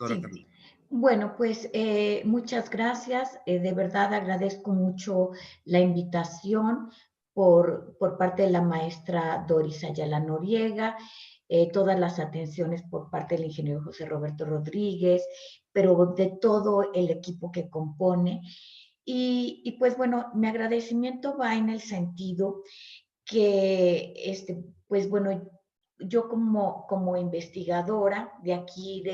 doctora Sí. Carla. Bueno, pues muchas gracias. De verdad agradezco mucho la invitación por parte de la maestra Doris Ayala Noriega, todas las atenciones por parte del ingeniero José Roberto Rodríguez, pero de todo el equipo que compone. Y pues bueno, mi agradecimiento va en el sentido que, pues bueno, yo como investigadora de aquí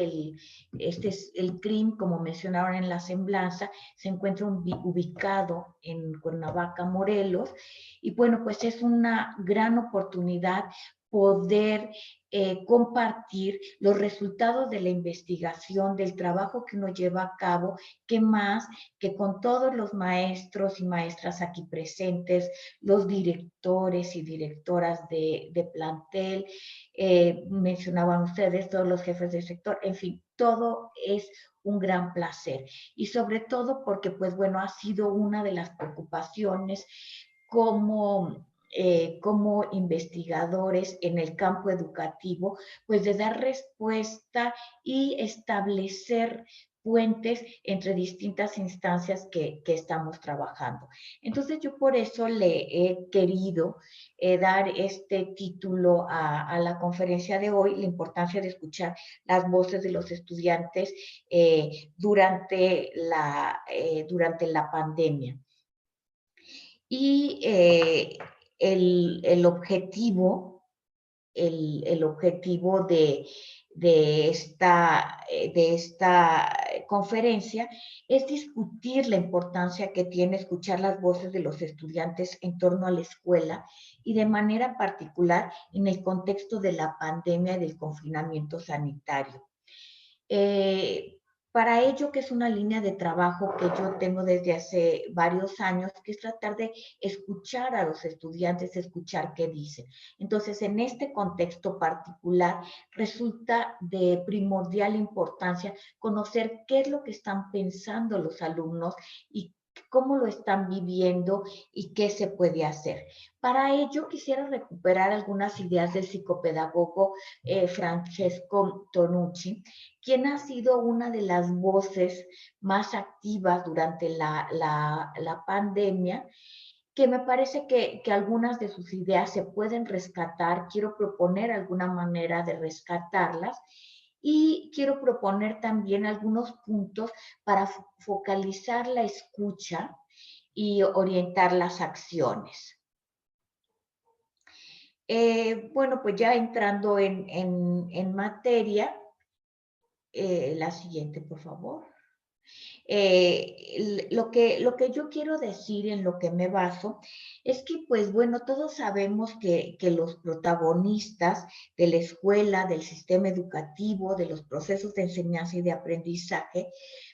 este es el CRIM, como mencionaron en la semblanza, se encuentra ubicado en Cuernavaca, Morelos, y bueno, pues es una gran oportunidad poder compartir los resultados de la investigación, del trabajo que uno lleva a cabo, que más que con todos los maestros y maestras aquí presentes, los directores y directoras de plantel, mencionaban ustedes, todos los jefes de sector, en fin, todo es un gran placer. Y sobre todo porque, pues bueno, ha sido una de las preocupaciones como investigadores en el campo educativo, pues de dar respuesta y establecer puentes entre distintas instancias que estamos trabajando. Entonces yo por eso le he querido dar este título a la conferencia de hoy, la importancia de escuchar las voces de los estudiantes durante la pandemia. Y el objetivo, el objetivo de esta conferencia es discutir la importancia que tiene escuchar las voces de los estudiantes en torno a la escuela y de manera particular en el contexto de la pandemia y del confinamiento sanitario. Eh, para ello, que es una línea de trabajo que yo tengo desde hace varios años, que es tratar de escuchar a los estudiantes, escuchar qué dicen. Entonces, en este contexto particular, resulta de primordial importancia conocer qué es lo que están pensando los alumnos y cómo lo están viviendo y qué se puede hacer. Para ello, quisiera recuperar algunas ideas del psicopedagogo Francesco Tonucci, quien ha sido una de las voces más activas durante la pandemia, que me parece que algunas de sus ideas se pueden rescatar. Quiero proponer alguna manera de rescatarlas y quiero proponer también algunos puntos para focalizar la escucha y orientar las acciones. Bueno, pues ya entrando en materia, la siguiente, por favor. Lo que yo quiero decir, en lo que me baso, es que, pues bueno, todos sabemos que los protagonistas de la escuela, del sistema educativo, de los procesos de enseñanza y de aprendizaje,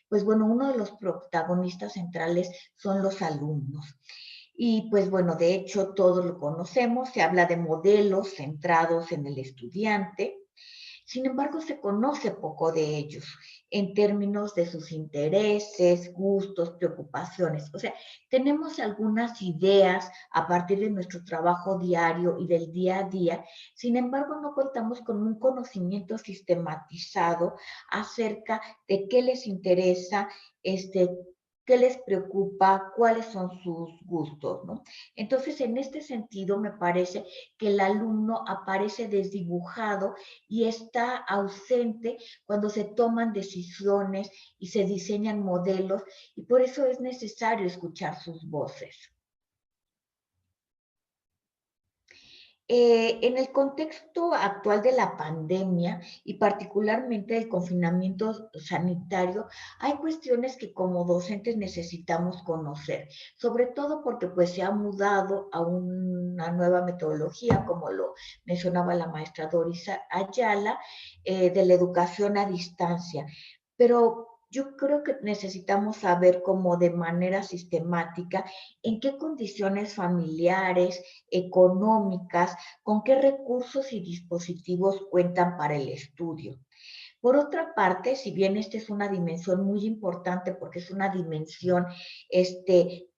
pues bueno, uno de los protagonistas centrales son los alumnos. Y pues bueno, de hecho todos lo conocemos, se habla de modelos centrados en el estudiante. Sin embargo, se conoce poco de ellos en términos de sus intereses, gustos, preocupaciones. O sea, tenemos algunas ideas a partir de nuestro trabajo diario y del día a día. Sin embargo, no contamos con un conocimiento sistematizado acerca de qué les interesa, qué les preocupa, cuáles son sus gustos, ¿no? Entonces, en este sentido, me parece que el alumno aparece desdibujado y está ausente cuando se toman decisiones y se diseñan modelos, y por eso es necesario escuchar sus voces. En el contexto actual de la pandemia y particularmente del confinamiento sanitario, hay cuestiones que como docentes necesitamos conocer, sobre todo porque pues se ha mudado a una nueva metodología, como lo mencionaba la maestra Doris Ayala, de la educación a distancia. Pero yo creo que necesitamos saber cómo de manera sistemática en qué condiciones familiares, económicas, con qué recursos y dispositivos cuentan para el estudio. Por otra parte, si bien esta es una dimensión muy importante porque es una dimensión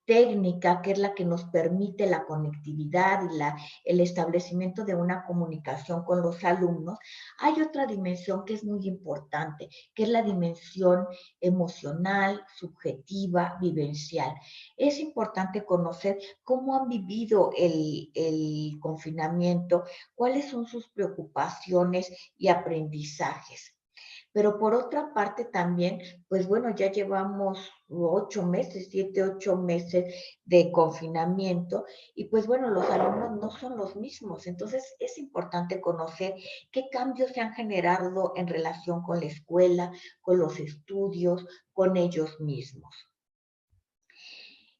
técnica, que es la que nos permite la conectividad y el establecimiento de una comunicación con los alumnos, hay otra dimensión que es muy importante, que es la dimensión emocional, subjetiva, vivencial. Es importante conocer cómo han vivido el confinamiento, cuáles son sus preocupaciones y aprendizajes. Pero por otra parte también, pues bueno, ya llevamos 8 meses, 7, 8 meses de confinamiento y pues bueno, los alumnos no son los mismos. Entonces es importante conocer qué cambios se han generado en relación con la escuela, con los estudios, con ellos mismos.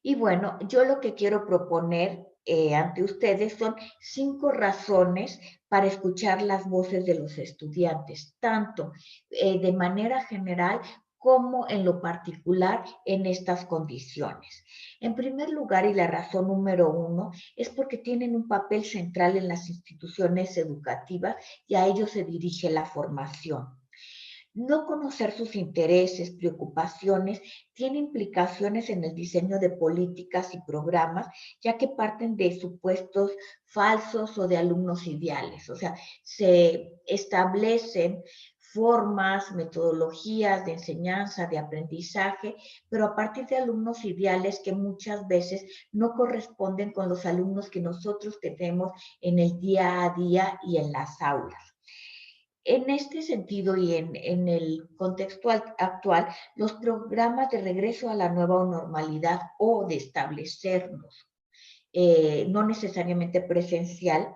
Y bueno, yo lo que quiero proponer ante ustedes son 5 razones para escuchar las voces de los estudiantes, tanto de manera general como en lo particular en estas condiciones. En primer lugar, y la razón número 1, es porque tienen un papel central en las instituciones educativas y a ellos se dirige la formación. No conocer sus intereses, preocupaciones, tiene implicaciones en el diseño de políticas y programas, ya que parten de supuestos falsos o de alumnos ideales. O sea, se establecen formas, metodologías de enseñanza, de aprendizaje, pero a partir de alumnos ideales que muchas veces no corresponden con los alumnos que nosotros tenemos en el día a día y en las aulas. En este sentido y en el contexto actual, los programas de regreso a la nueva normalidad o de establecernos, no necesariamente presencial,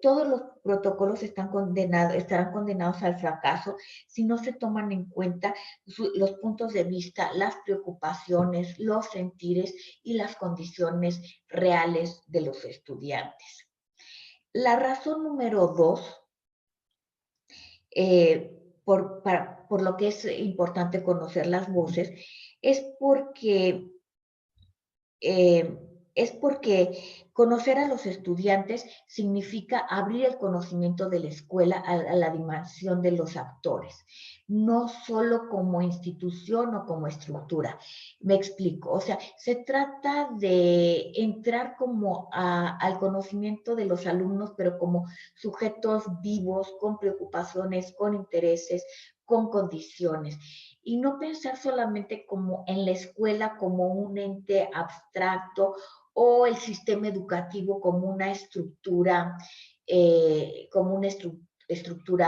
todos los protocolos estarán condenados al fracaso si no se toman en cuenta los puntos de vista, las preocupaciones, los sentires y las condiciones reales de los estudiantes. La razón número 2 por lo que es importante conocer las voces, es porque, eh, es porque conocer a los estudiantes significa abrir el conocimiento de la escuela a la dimensión de los actores, no solo como institución o como estructura. Me explico, o sea, se trata de entrar como al conocimiento de los alumnos, pero como sujetos vivos, con preocupaciones, con intereses, con condiciones. Y no pensar solamente como en la escuela como un ente abstracto o el sistema educativo como una estructura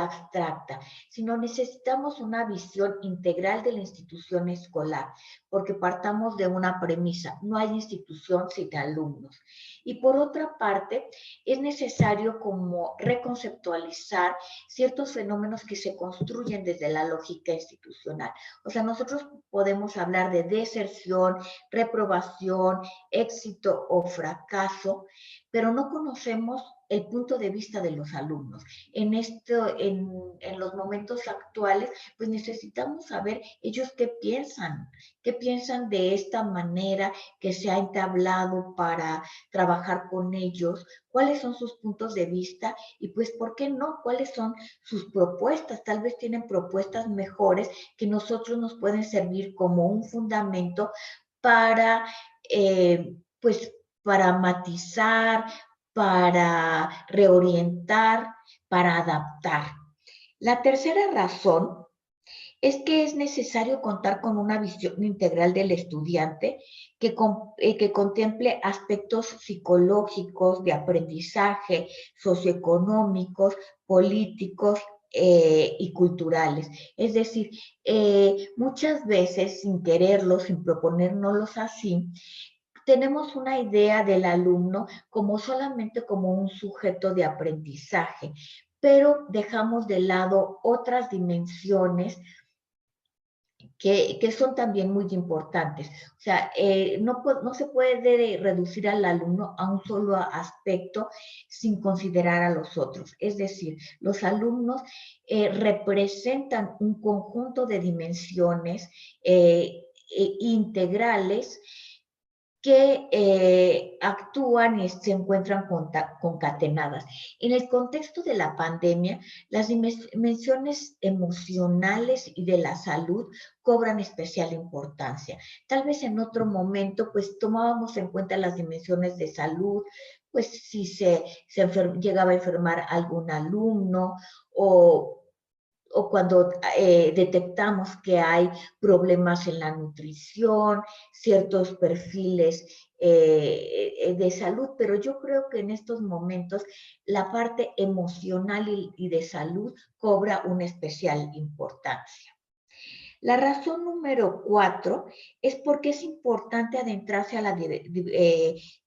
abstracta, sino necesitamos una visión integral de la institución escolar, porque partamos de una premisa, no hay institución sin alumnos. Y por otra parte, es necesario como reconceptualizar ciertos fenómenos que se construyen desde la lógica institucional. O sea, nosotros podemos hablar de deserción, reprobación, éxito o fracaso, pero no conocemos el punto de vista de los alumnos. En los momentos actuales, pues necesitamos saber ellos qué piensan de esta manera que se ha entablado para trabajar con ellos, cuáles son sus puntos de vista y pues, ¿por qué no? ¿Cuáles son sus propuestas? Tal vez tienen propuestas mejores que nosotros nos pueden servir como un fundamento para, pues, para matizar, para reorientar, para adaptar. La tercera razón es que es necesario contar con una visión integral del estudiante que contemple aspectos psicológicos, de aprendizaje, socioeconómicos, políticos y culturales. Es decir, muchas veces sin quererlo, sin proponérnoslos así, tenemos una idea del alumno como solamente como un sujeto de aprendizaje, pero dejamos de lado otras dimensiones que son también muy importantes. O sea, no se puede reducir al alumno a un solo aspecto sin considerar a los otros. Es decir, los alumnos representan un conjunto de dimensiones integrales que actúan y se encuentran concatenadas. En el contexto de la pandemia, las dimensiones emocionales y de la salud cobran especial importancia. Tal vez en otro momento, pues tomábamos en cuenta las dimensiones de salud, pues si llegaba a enfermar algún alumno o cuando detectamos que hay problemas en la nutrición, ciertos perfiles de salud, pero yo creo que en estos momentos la parte emocional y de salud cobra una especial importancia. La razón número 4 es porque es importante adentrarse a la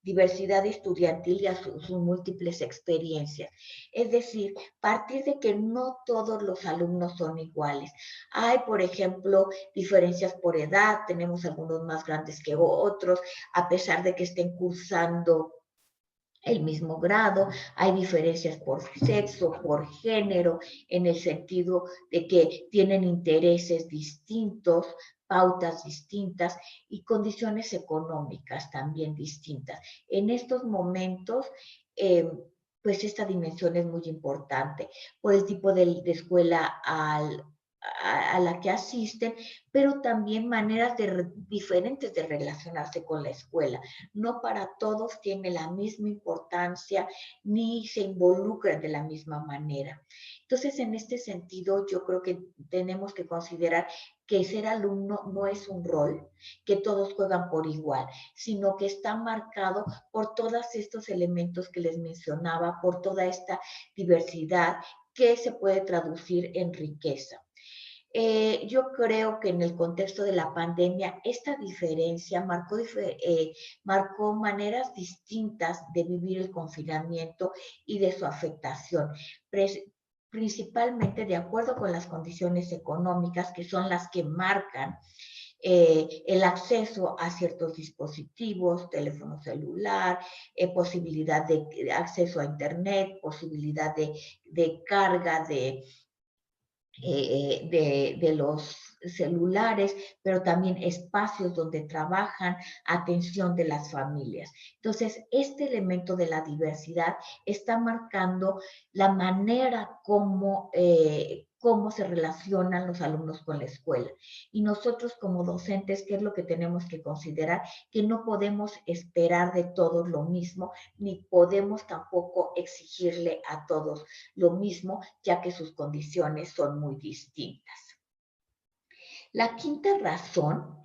diversidad estudiantil y a sus múltiples experiencias. Es decir, partir de que no todos los alumnos son iguales. Hay, por ejemplo, diferencias por edad, tenemos algunos más grandes que otros, a pesar de que estén cursando el mismo grado, hay diferencias por sexo, por género, en el sentido de que tienen intereses distintos, pautas distintas y condiciones económicas también distintas. En estos momentos, pues esta dimensión es muy importante por el tipo de escuela a la que asisten, pero también maneras diferentes de relacionarse con la escuela. No para todos tiene la misma importancia ni se involucran de la misma manera. Entonces, en este sentido, yo creo que tenemos que considerar que ser alumno no es un rol, que todos juegan por igual, sino que está marcado por todos estos elementos que les mencionaba, por toda esta diversidad que se puede traducir en riqueza. Yo creo que en el contexto de la pandemia, esta diferencia marcó maneras distintas de vivir el confinamiento y de su afectación, principalmente de acuerdo con las condiciones económicas que son las que marcan el acceso a ciertos dispositivos, teléfono celular, posibilidad de acceso a internet, posibilidad de carga de los celulares, pero también espacios donde trabajan, atención de las familias. Entonces, este elemento de la diversidad está marcando la manera cómo se relacionan los alumnos con la escuela. Y nosotros como docentes, ¿qué es lo que tenemos que considerar? Que no podemos esperar de todos lo mismo, ni podemos tampoco exigirle a todos lo mismo, ya que sus condiciones son muy distintas. La quinta razón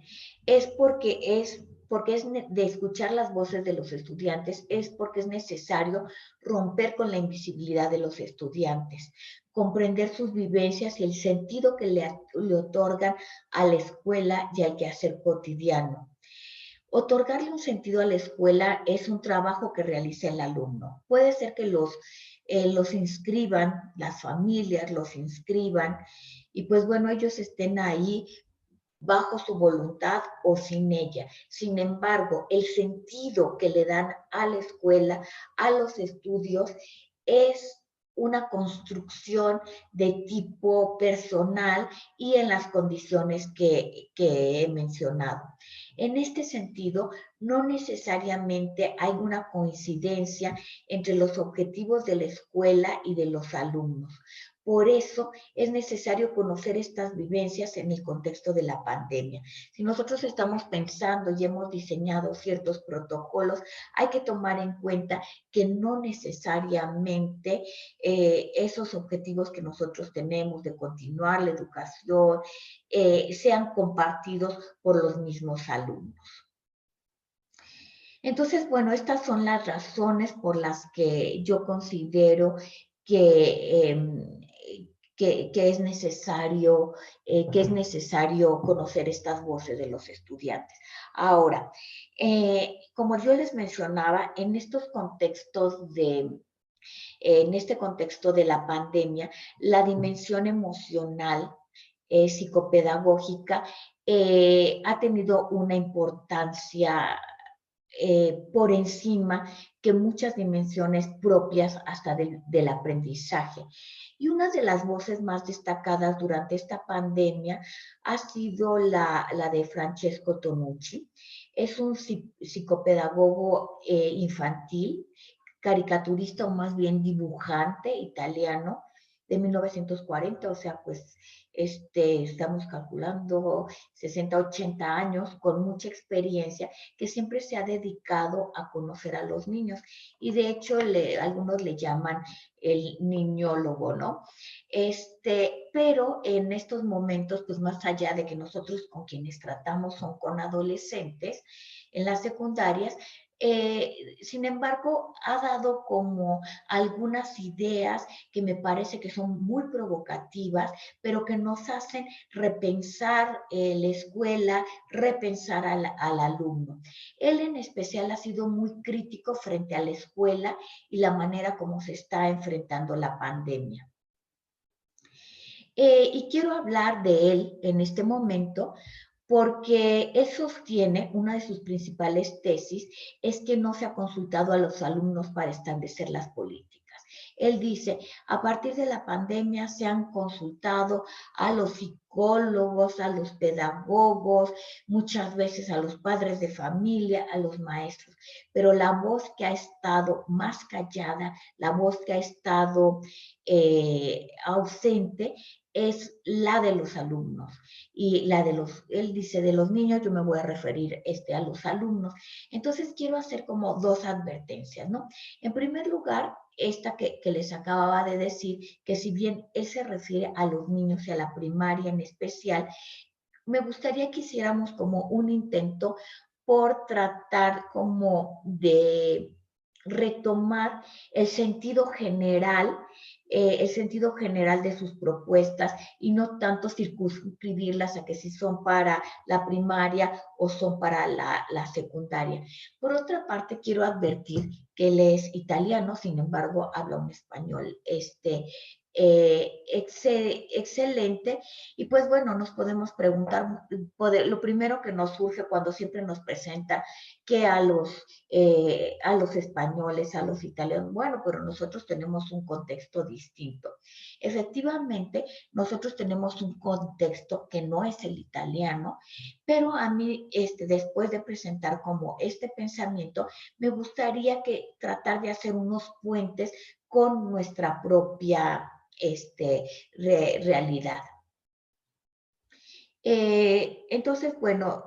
es porque es de escuchar las voces de los estudiantes, es porque es necesario romper con la invisibilidad de los estudiantes, comprender sus vivencias y el sentido que le otorgan a la escuela y al quehacer cotidiano. Otorgarle un sentido a la escuela es un trabajo que realiza el alumno. Puede ser que los inscriban, las familias los inscriban, y pues bueno, ellos estén ahí bajo su voluntad o sin ella. Sin embargo, el sentido que le dan a la escuela, a los estudios, es una construcción de tipo personal y en las condiciones que he mencionado. En este sentido, no necesariamente hay una coincidencia entre los objetivos de la escuela y de los alumnos. Por eso es necesario conocer estas vivencias en el contexto de la pandemia. Si nosotros estamos pensando y hemos diseñado ciertos protocolos, hay que tomar en cuenta que no necesariamente esos objetivos que nosotros tenemos de continuar la educación sean compartidos por los mismos alumnos. Entonces, bueno, estas son las razones por las que yo considero que, que es necesario conocer estas voces de los estudiantes. Ahora, como yo les mencionaba, en estos contextos en este contexto de la pandemia, la dimensión emocional psicopedagógica ha tenido una importancia por encima que muchas dimensiones propias hasta del aprendizaje. Y una de las voces más destacadas durante esta pandemia ha sido la de Francesco Tonucci. Es un psicopedagogo infantil, caricaturista o más bien dibujante italiano de 1940, o sea, pues estamos calculando 60, 80 años, con mucha experiencia, que siempre se ha dedicado a conocer a los niños. Y de hecho, algunos le llaman el niñólogo, ¿no? Pero en estos momentos, pues más allá de que nosotros con quienes tratamos son con adolescentes en las secundarias, sin embargo, ha dado como algunas ideas que me parece que son muy provocativas, pero que nos hacen repensar la escuela, repensar al alumno. Él en especial ha sido muy crítico frente a la escuela y la manera como se está enfrentando la pandemia. Y quiero hablar de él en este momento porque él sostiene, una de sus principales tesis es que no se ha consultado a los alumnos para establecer las políticas. Él dice, a partir de la pandemia se han consultado a los psicólogos, a los pedagogos, muchas veces a los padres de familia, a los maestros, pero la voz que ha estado más callada, la voz que ha estado ausente, es la de los alumnos y la de él dice de los niños, yo me voy a referir a los alumnos. Entonces quiero hacer como dos advertencias, ¿no? En primer lugar, esta que les acababa de decir, que si bien él se refiere a los niños y a la primaria en especial, me gustaría que hiciéramos como un intento por tratar como de retomar el sentido general de sus propuestas y no tanto circunscribirlas a que si son para la primaria o son para la secundaria. Por otra parte, quiero advertir que él es italiano, sin embargo, habla un español excelente. Y pues bueno, nos podemos preguntar, lo primero que nos surge cuando siempre nos presenta que a los españoles, a los italianos, bueno, pero nosotros tenemos un contexto distinto. Efectivamente, nosotros tenemos un contexto que no es el italiano, pero a mí, después de presentar como este pensamiento, me gustaría tratar de hacer unos puentes con nuestra propia realidad. Entonces, bueno,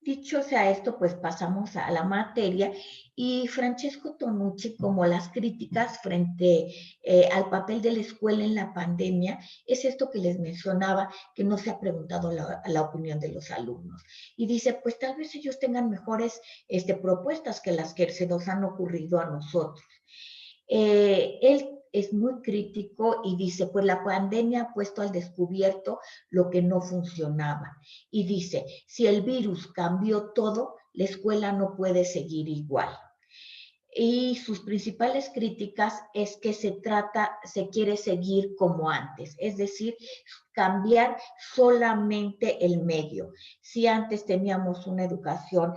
dicho sea esto, pues pasamos a la materia y Francesco Tonucci, como las críticas frente al papel de la escuela en la pandemia, es esto que les mencionaba, que no se ha preguntado la opinión de los alumnos. Y dice, pues tal vez ellos tengan mejores propuestas que las que se nos han ocurrido a nosotros. Él es muy crítico y dice, pues la pandemia ha puesto al descubierto lo que no funcionaba. Y dice, si el virus cambió todo, la escuela no puede seguir igual. Y sus principales críticas es que se quiere seguir como antes, es decir, cambiar solamente el medio. Si antes teníamos una educación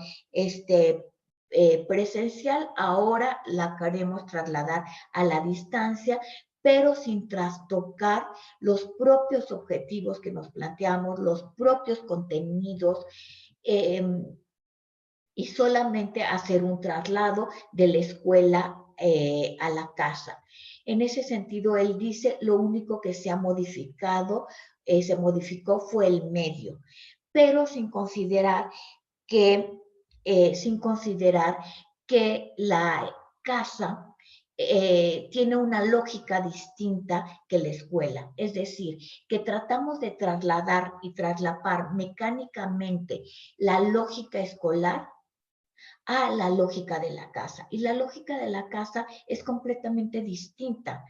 presencial, ahora la queremos trasladar a la distancia, pero sin trastocar los propios objetivos que nos planteamos, los propios contenidos, y solamente hacer un traslado de la escuela a la casa. En ese sentido, él dice, lo único que se modificó fue el medio, pero sin considerar que la casa tiene una lógica distinta que la escuela. Es decir, que tratamos de trasladar y traslapar mecánicamente la lógica escolar a la lógica de la casa. Y la lógica de la casa es completamente distinta.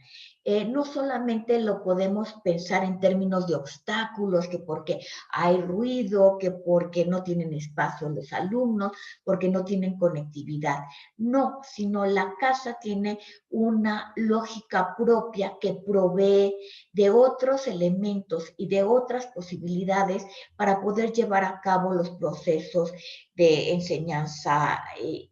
No solamente lo podemos pensar en términos de obstáculos, que porque hay ruido, que porque no tienen espacio los alumnos, porque no tienen conectividad. No, sino la casa tiene una lógica propia que provee de otros elementos y de otras posibilidades para poder llevar a cabo los procesos de enseñanza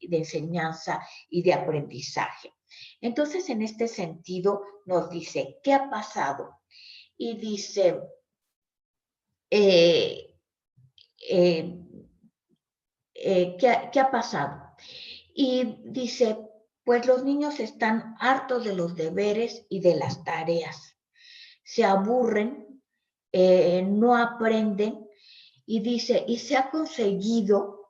de enseñanza y de aprendizaje. Entonces, en este sentido, nos dice, ¿qué ha pasado? Y dice, ¿qué ha pasado? Y dice, pues los niños están hartos de los deberes y de las tareas. Se aburren, no aprenden, y dice, y se ha conseguido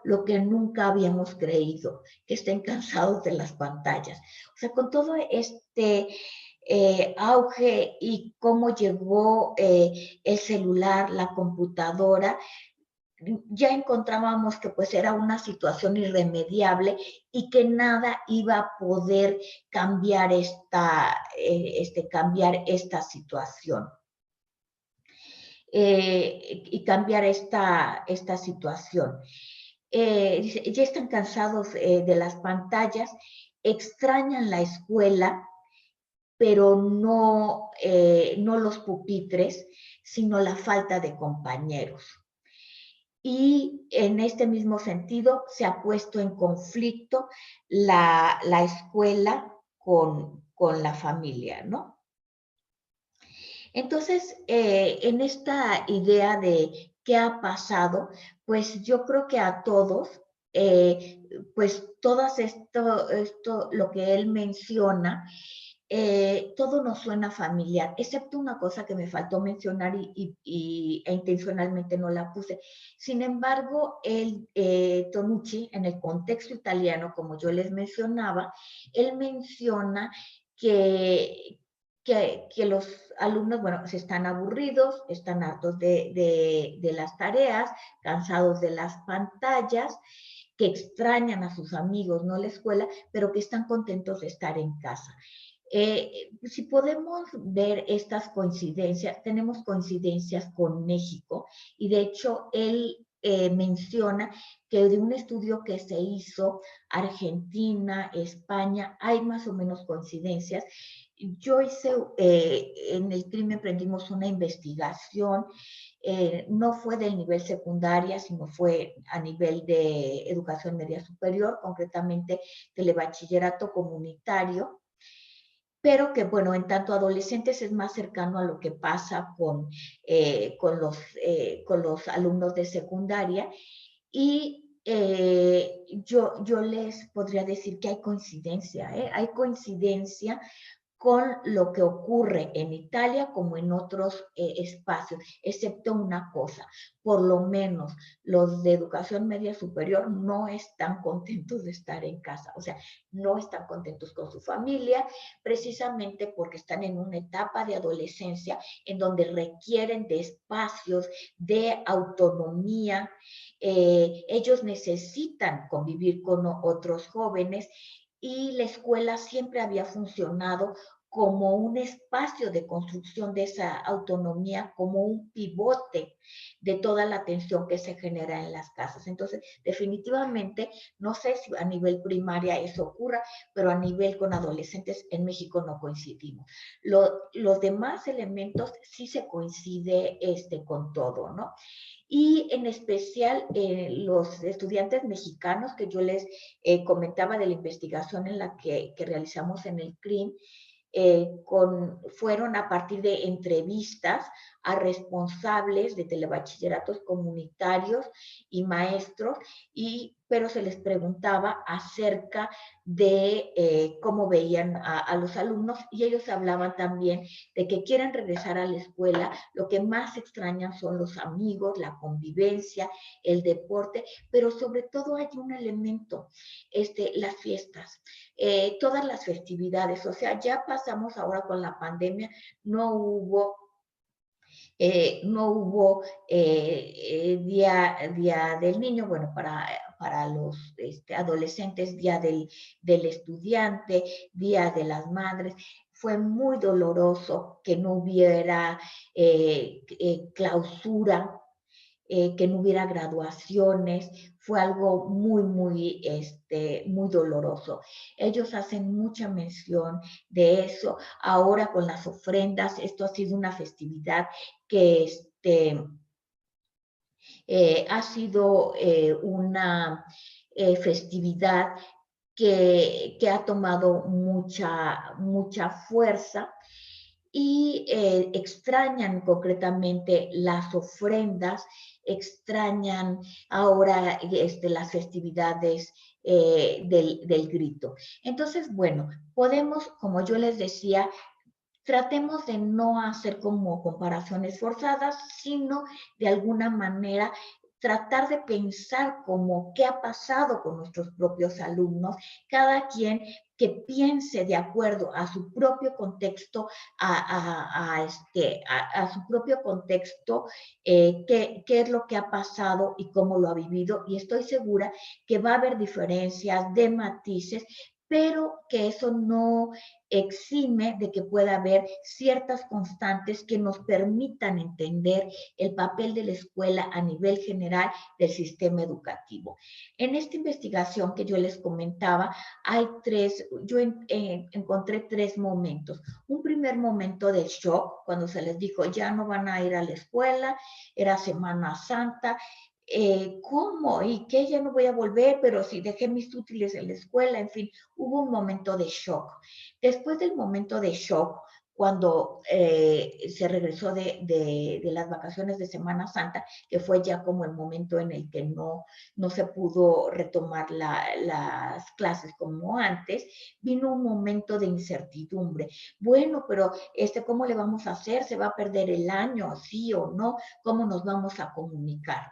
lo que nunca habíamos creído, que estén cansados de las pantallas. O sea, con todo este auge y cómo llegó el celular, la computadora, ya encontrábamos que pues era una situación irremediable y que nada iba a poder cambiar cambiar esta situación. Y cambiar esta situación. Ya están cansados de las pantallas, extrañan la escuela, pero no los pupitres, sino la falta de compañeros. Y en este mismo sentido se ha puesto en conflicto la escuela con la familia, ¿no? Entonces, en esta idea de qué ha pasado, pues yo creo que a todos, pues todo esto, lo que él menciona, todo nos suena familiar, excepto una cosa que me faltó mencionar e intencionalmente no la puse. Sin embargo, Tonucci, en el contexto italiano, como yo les mencionaba, él menciona que, que los alumnos, bueno, se están aburridos, están hartos de las tareas, cansados de las pantallas, que extrañan a sus amigos, no la escuela, pero que están contentos de estar en casa. Si podemos ver estas coincidencias, tenemos coincidencias con México, y de hecho él menciona que de un estudio que se hizo, Argentina, España, hay más o menos coincidencias. Yo hice, en el CRIM emprendimos una investigación, no fue del nivel secundaria, sino fue a nivel de educación media superior, concretamente telebachillerato comunitario, pero que, bueno, en tanto adolescentes es más cercano a lo que pasa con los alumnos de secundaria. Y yo les podría decir que hay coincidencia, hay coincidencia con lo que ocurre en Italia como en otros espacios, excepto una cosa, por lo menos los de educación media superior no están contentos de estar en casa, o sea, no están contentos con su familia, precisamente porque están en una etapa de adolescencia en donde requieren de espacios, de autonomía, ellos necesitan convivir con otros jóvenes, y la escuela siempre había funcionado como un espacio de construcción de esa autonomía, como un pivote de toda la tensión que se genera en las casas. Entonces, definitivamente, no sé si a nivel primaria eso ocurra, pero a nivel con adolescentes en México no coincidimos. Los demás elementos sí se coincide con todo, ¿no? Y en especial los estudiantes mexicanos que yo les comentaba de la investigación en la que realizamos en el CRIM, fueron a partir de entrevistas a responsables de telebachilleratos comunitarios y maestros, pero se les preguntaba acerca de cómo veían a los alumnos, y ellos hablaban también de que quieren regresar a la escuela, lo que más extrañan son los amigos, la convivencia, el deporte, pero sobre todo hay un elemento, las fiestas. Todas las festividades, o sea, ya pasamos ahora con la pandemia, no hubo día del niño, bueno, para los adolescentes, día del estudiante, día de las madres. Fue muy doloroso que no hubiera clausura, que no hubiera graduaciones, fue algo muy doloroso. Ellos hacen mucha mención de eso. Ahora con las ofrendas, esto ha sido una festividad que Ha sido una festividad que ha tomado mucha fuerza y extrañan concretamente las ofrendas, extrañan ahora las festividades del grito. Entonces, bueno, podemos, como yo les decía, tratemos de no hacer como comparaciones forzadas, sino de alguna manera tratar de pensar como qué ha pasado con nuestros propios alumnos, cada quien que piense de acuerdo a su propio contexto, a su propio contexto, qué es lo que ha pasado y cómo lo ha vivido. Y estoy segura que va a haber diferencias de matices, pero que eso no exime de que pueda haber ciertas constantes que nos permitan entender el papel de la escuela a nivel general del sistema educativo. En esta investigación que yo les comentaba, yo encontré tres momentos. Un primer momento de shock, cuando se les dijo ya no van a ir a la escuela, era Semana Santa, ¿cómo? ¿Y qué? Ya no voy a volver, pero si dejé mis útiles en la escuela, en fin, hubo un momento de shock. Después del momento de shock, cuando se regresó de las vacaciones de Semana Santa, que fue ya como el momento en el que no se pudo retomar las clases como antes, vino un momento de incertidumbre. Bueno, pero ¿cómo le vamos a hacer? ¿Se va a perder el año? ¿Sí o no? ¿Cómo nos vamos a comunicar?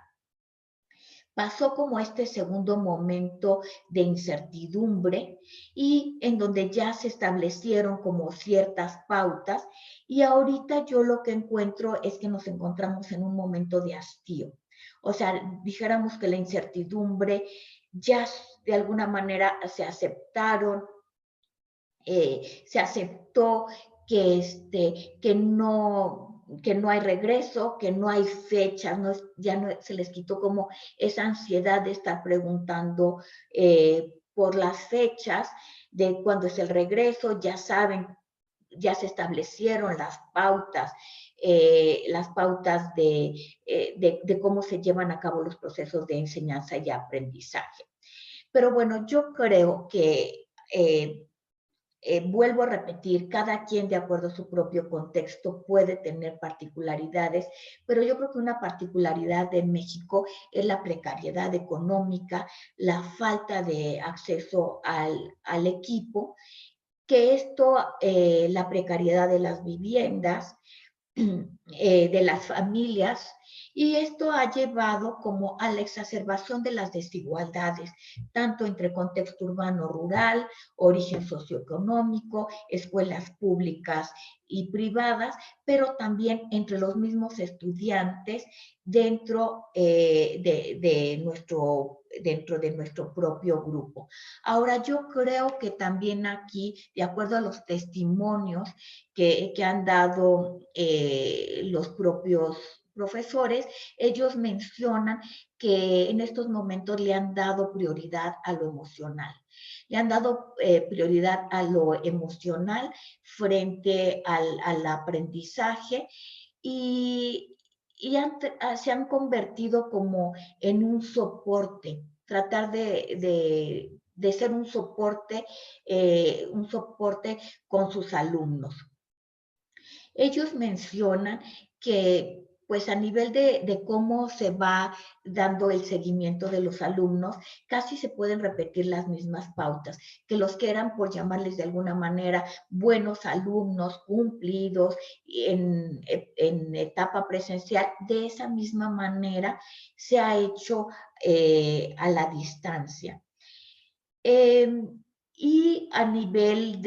Pasó como este segundo momento de incertidumbre y en donde ya se establecieron como ciertas pautas y ahorita yo lo que encuentro es que nos encontramos en un momento de hastío. O sea, dijéramos que la incertidumbre ya de alguna manera se aceptó que no hay regreso, que no hay fechas, ya no se les quitó como esa ansiedad de estar preguntando por las fechas de cuándo es el regreso, ya saben, ya se establecieron las pautas de cómo se llevan a cabo los procesos de enseñanza y aprendizaje. Pero bueno, yo creo que vuelvo a repetir, cada quien de acuerdo a su propio contexto puede tener particularidades, pero yo creo que una particularidad de México es la precariedad económica, la falta de acceso al equipo, que la precariedad de las viviendas, de las familias, y esto ha llevado como a la exacerbación de las desigualdades, tanto entre contexto urbano-rural, origen socioeconómico, escuelas públicas y privadas, pero también entre los mismos estudiantes dentro dentro de nuestro propio grupo. Ahora, yo creo que también aquí, de acuerdo a los testimonios que han dado los propios profesores, ellos mencionan que en estos momentos le han dado prioridad a lo emocional. Le han dado prioridad a lo emocional frente al aprendizaje y se han convertido como en un soporte, tratar de ser un soporte con sus alumnos. Ellos mencionan que pues a nivel de cómo se va dando el seguimiento de los alumnos, casi se pueden repetir las mismas pautas, que los que eran, por llamarles de alguna manera, buenos alumnos, cumplidos en etapa presencial, de esa misma manera se ha hecho a la distancia. Y a nivel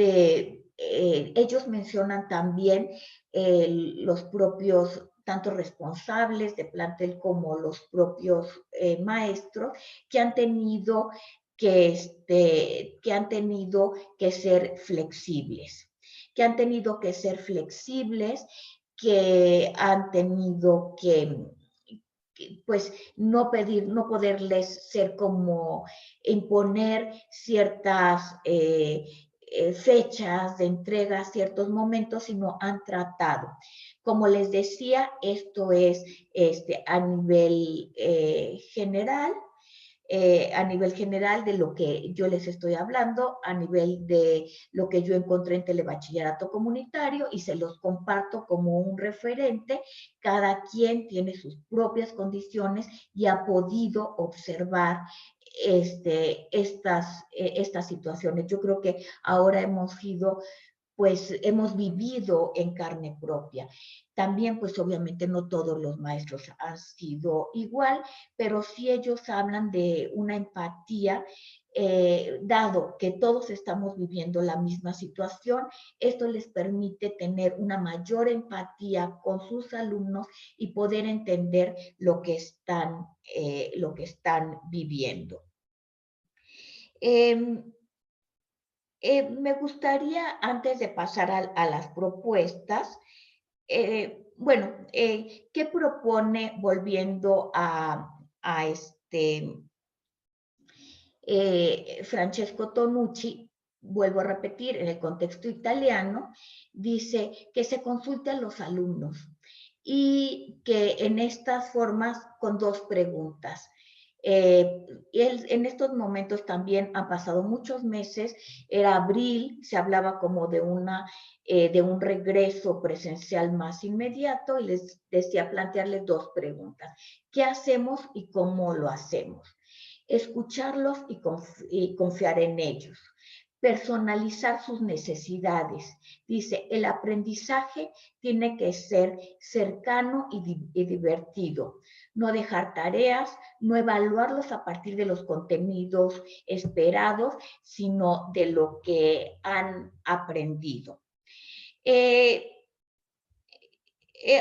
ellos mencionan también los propios, tanto responsables de plantel como los propios maestros, que han tenido que han tenido que ser flexibles, que han tenido que ser flexibles, que han tenido que pues no poderles ser como imponer ciertas fechas de entrega, ciertos momentos, sino han tratado. Como les decía, esto es a nivel general. A nivel general de lo que yo les estoy hablando, a nivel de lo que yo encontré en telebachillerato comunitario y se los comparto como un referente. Cada quien tiene sus propias condiciones y ha podido observar estas situaciones. Yo creo que ahora hemos vivido en carne propia. También, pues obviamente no todos los maestros han sido igual, pero sí ellos hablan de una empatía, dado que todos estamos viviendo la misma situación, esto les permite tener una mayor empatía con sus alumnos y poder entender lo que están viviendo. Me gustaría, antes de pasar a las propuestas, ¿qué propone, volviendo a Francesco Tonucci? Vuelvo a repetir, en el contexto italiano, dice que se consulte a los alumnos y que en estas formas con dos preguntas. En estos momentos también han pasado muchos meses, era abril, se hablaba como de un regreso presencial más inmediato y les decía plantearles dos preguntas. ¿Qué hacemos y cómo lo hacemos? Escucharlos y confiar en ellos. Personalizar sus necesidades. Dice, el aprendizaje tiene que ser cercano y divertido. No dejar tareas, no evaluarlos a partir de los contenidos esperados, sino de lo que han aprendido.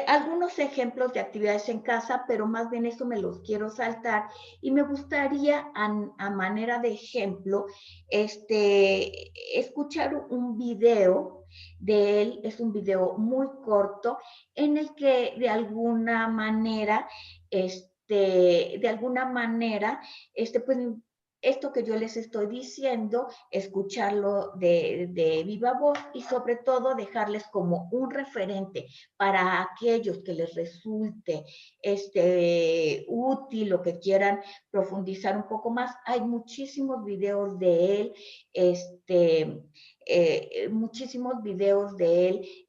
Algunos ejemplos de actividades en casa, pero más bien eso me los quiero saltar y me gustaría a manera de ejemplo escuchar un video de él. Es un video muy corto en el que de alguna manera pues esto que yo les estoy diciendo, escucharlo de viva voz y sobre todo dejarles como un referente para aquellos que les resulte útil o que quieran profundizar un poco más. Hay muchísimos videos de él,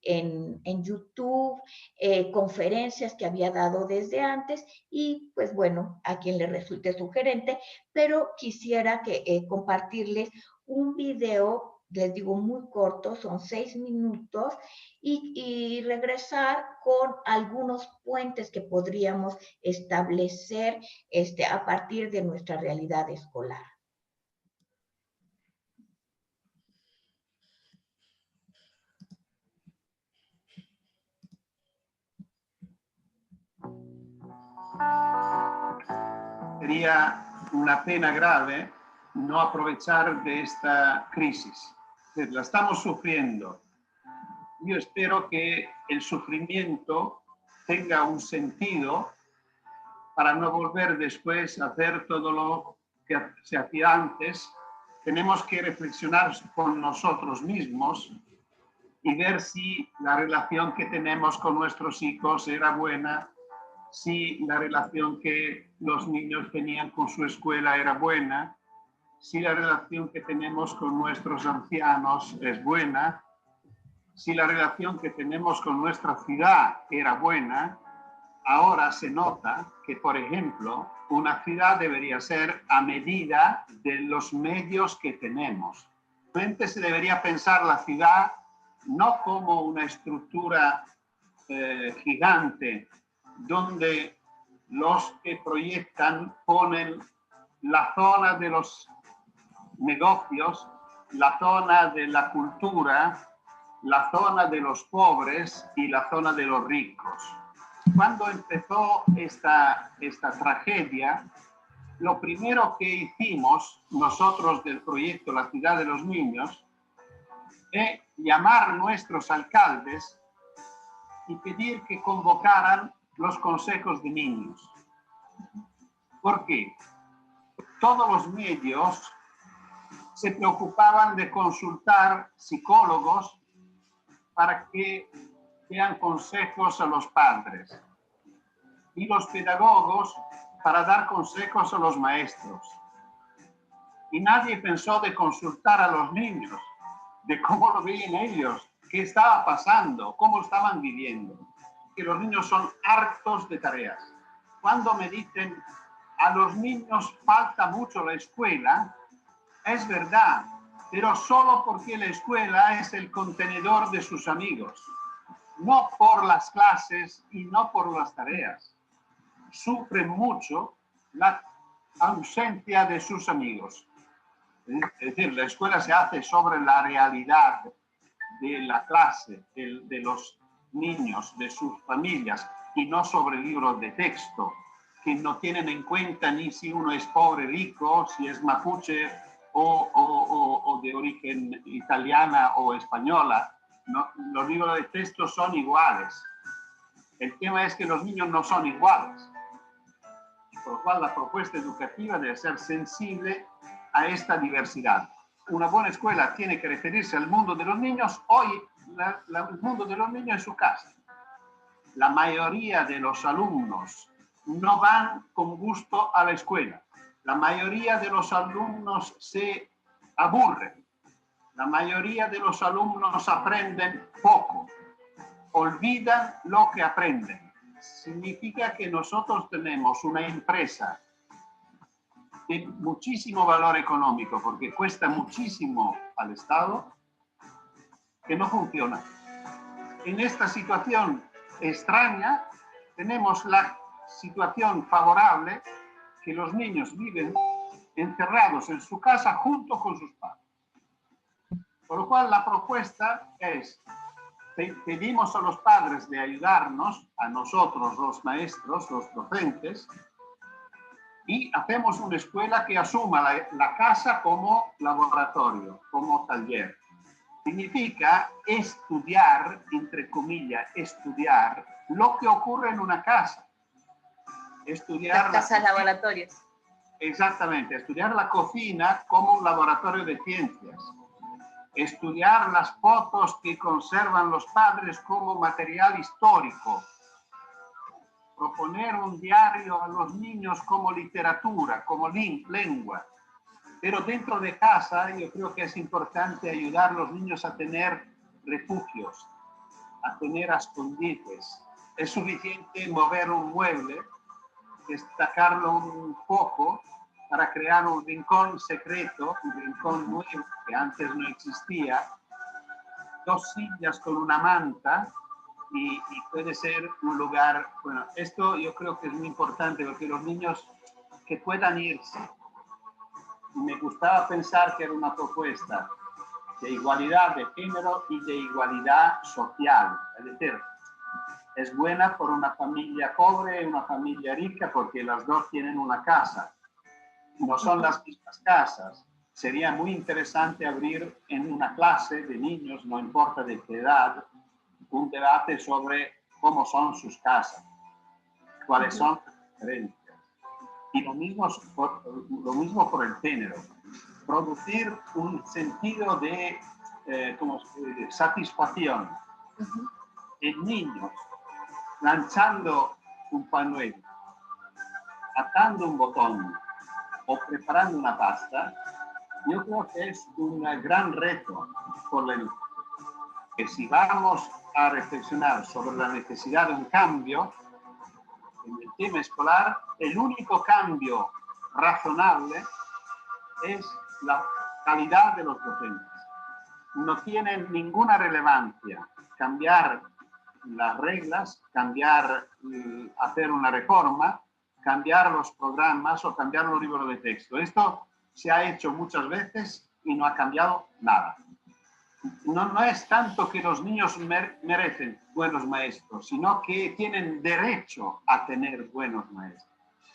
en YouTube, conferencias que había dado desde antes y pues bueno, a quien le resulte sugerente, pero quisiera compartirles un video, les digo muy corto, son 6 minutos, y regresar con algunos puentes que podríamos establecer a partir de nuestra realidad escolar. Sería una pena grave no aprovechar de esta crisis. La estamos sufriendo. Yo espero que el sufrimiento tenga un sentido para no volver después a hacer todo lo que se hacía antes. Tenemos que reflexionar con nosotros mismos y ver si la relación que tenemos con nuestros hijos era buena, si la relación que los niños tenían con su escuela era buena, si la relación que tenemos con nuestros ancianos es buena, si la relación que tenemos con nuestra ciudad era buena. Ahora se nota que, por ejemplo, una ciudad debería ser a medida de los medios que tenemos. Realmente se debería pensar la ciudad no como una estructura gigante donde los que proyectan ponen la zona de los negocios, la zona de la cultura, la zona de los pobres y la zona de los ricos. Cuando empezó esta tragedia, lo primero que hicimos nosotros del proyecto La Ciudad de los Niños es llamar a nuestros alcaldes y pedir que convocaran los consejos de niños. ¿Por qué? Todos los medios se preocupaban de consultar psicólogos para que que dan consejos a los padres y los pedagogos para dar consejos a los maestros. Y nadie pensó de consultar a los niños, de cómo lo veían ellos, qué estaba pasando, cómo estaban viviendo. Que los niños son hartos de tareas. Cuando me dicen, a los niños falta mucho la escuela, es verdad, pero solo porque la escuela es el contenedor de sus amigos, no por las clases y no por las tareas. Sufren mucho la ausencia de sus amigos. Es decir, la escuela se hace sobre la realidad de la clase, de los niños, de sus familias, y no sobre libros de texto, que no tienen en cuenta ni si uno es pobre, rico, si es mapuche o de origen italiana o española. No, los libros de texto son iguales. El tema es que los niños no son iguales. Por lo cual la propuesta educativa debe ser sensible a esta diversidad. Una buena escuela tiene que referirse al mundo de los niños. Hoy el mundo de los niños es su casa. La mayoría de los alumnos no van con gusto a la escuela. La mayoría de los alumnos se aburren. La mayoría de los alumnos aprenden poco. Olvidan lo que aprenden. Significa que nosotros tenemos una empresa de muchísimo valor económico, porque cuesta muchísimo al Estado, que no funciona. En esta situación extraña, tenemos la situación favorable que los niños viven encerrados en su casa junto con sus padres. Por lo cual la propuesta es, pedimos a los padres de ayudarnos, a nosotros los maestros, los docentes, y hacemos una escuela que asuma la casa como laboratorio, como taller. Significa estudiar, entre comillas, estudiar lo que ocurre en una casa. Estudiar las casas laboratorios. Exactamente, estudiar la cocina como un laboratorio de ciencias. Estudiar las fotos que conservan los padres como material histórico. Proponer un diario a los niños como literatura, como lengua. Pero dentro de casa yo creo que es importante ayudar a los niños a tener refugios, a tener escondites. Es suficiente mover un mueble, destacarlo un poco para crear un rincón secreto, un rincón nuevo que antes no existía, 2 sillas con una manta y puede ser un lugar, bueno, esto yo creo que es muy importante porque los niños que puedan irse. Me gustaba pensar que era una propuesta de igualdad de género y de igualdad social. Es decir, es buena por una familia pobre y una familia rica porque las dos tienen una casa. No son las mismas casas. Sería muy interesante abrir en una clase de niños, no importa de qué edad, un debate sobre cómo son sus casas, cuáles son las diferencias. Y lo mismo por el género. Producir un sentido de satisfacción en niños, lanzando un pañuelo, atando un botón o preparando una pasta. Yo creo que es un gran reto por la educación. Que si vamos a reflexionar sobre la necesidad de un cambio en el tema escolar, el único cambio razonable es la calidad de los docentes. No tiene ninguna relevancia cambiar las reglas, hacer una reforma, cambiar los programas o cambiar los libros de texto. Esto se ha hecho muchas veces y no ha cambiado nada. No es tanto que los niños merecen buenos maestros, sino que tienen derecho a tener buenos maestros.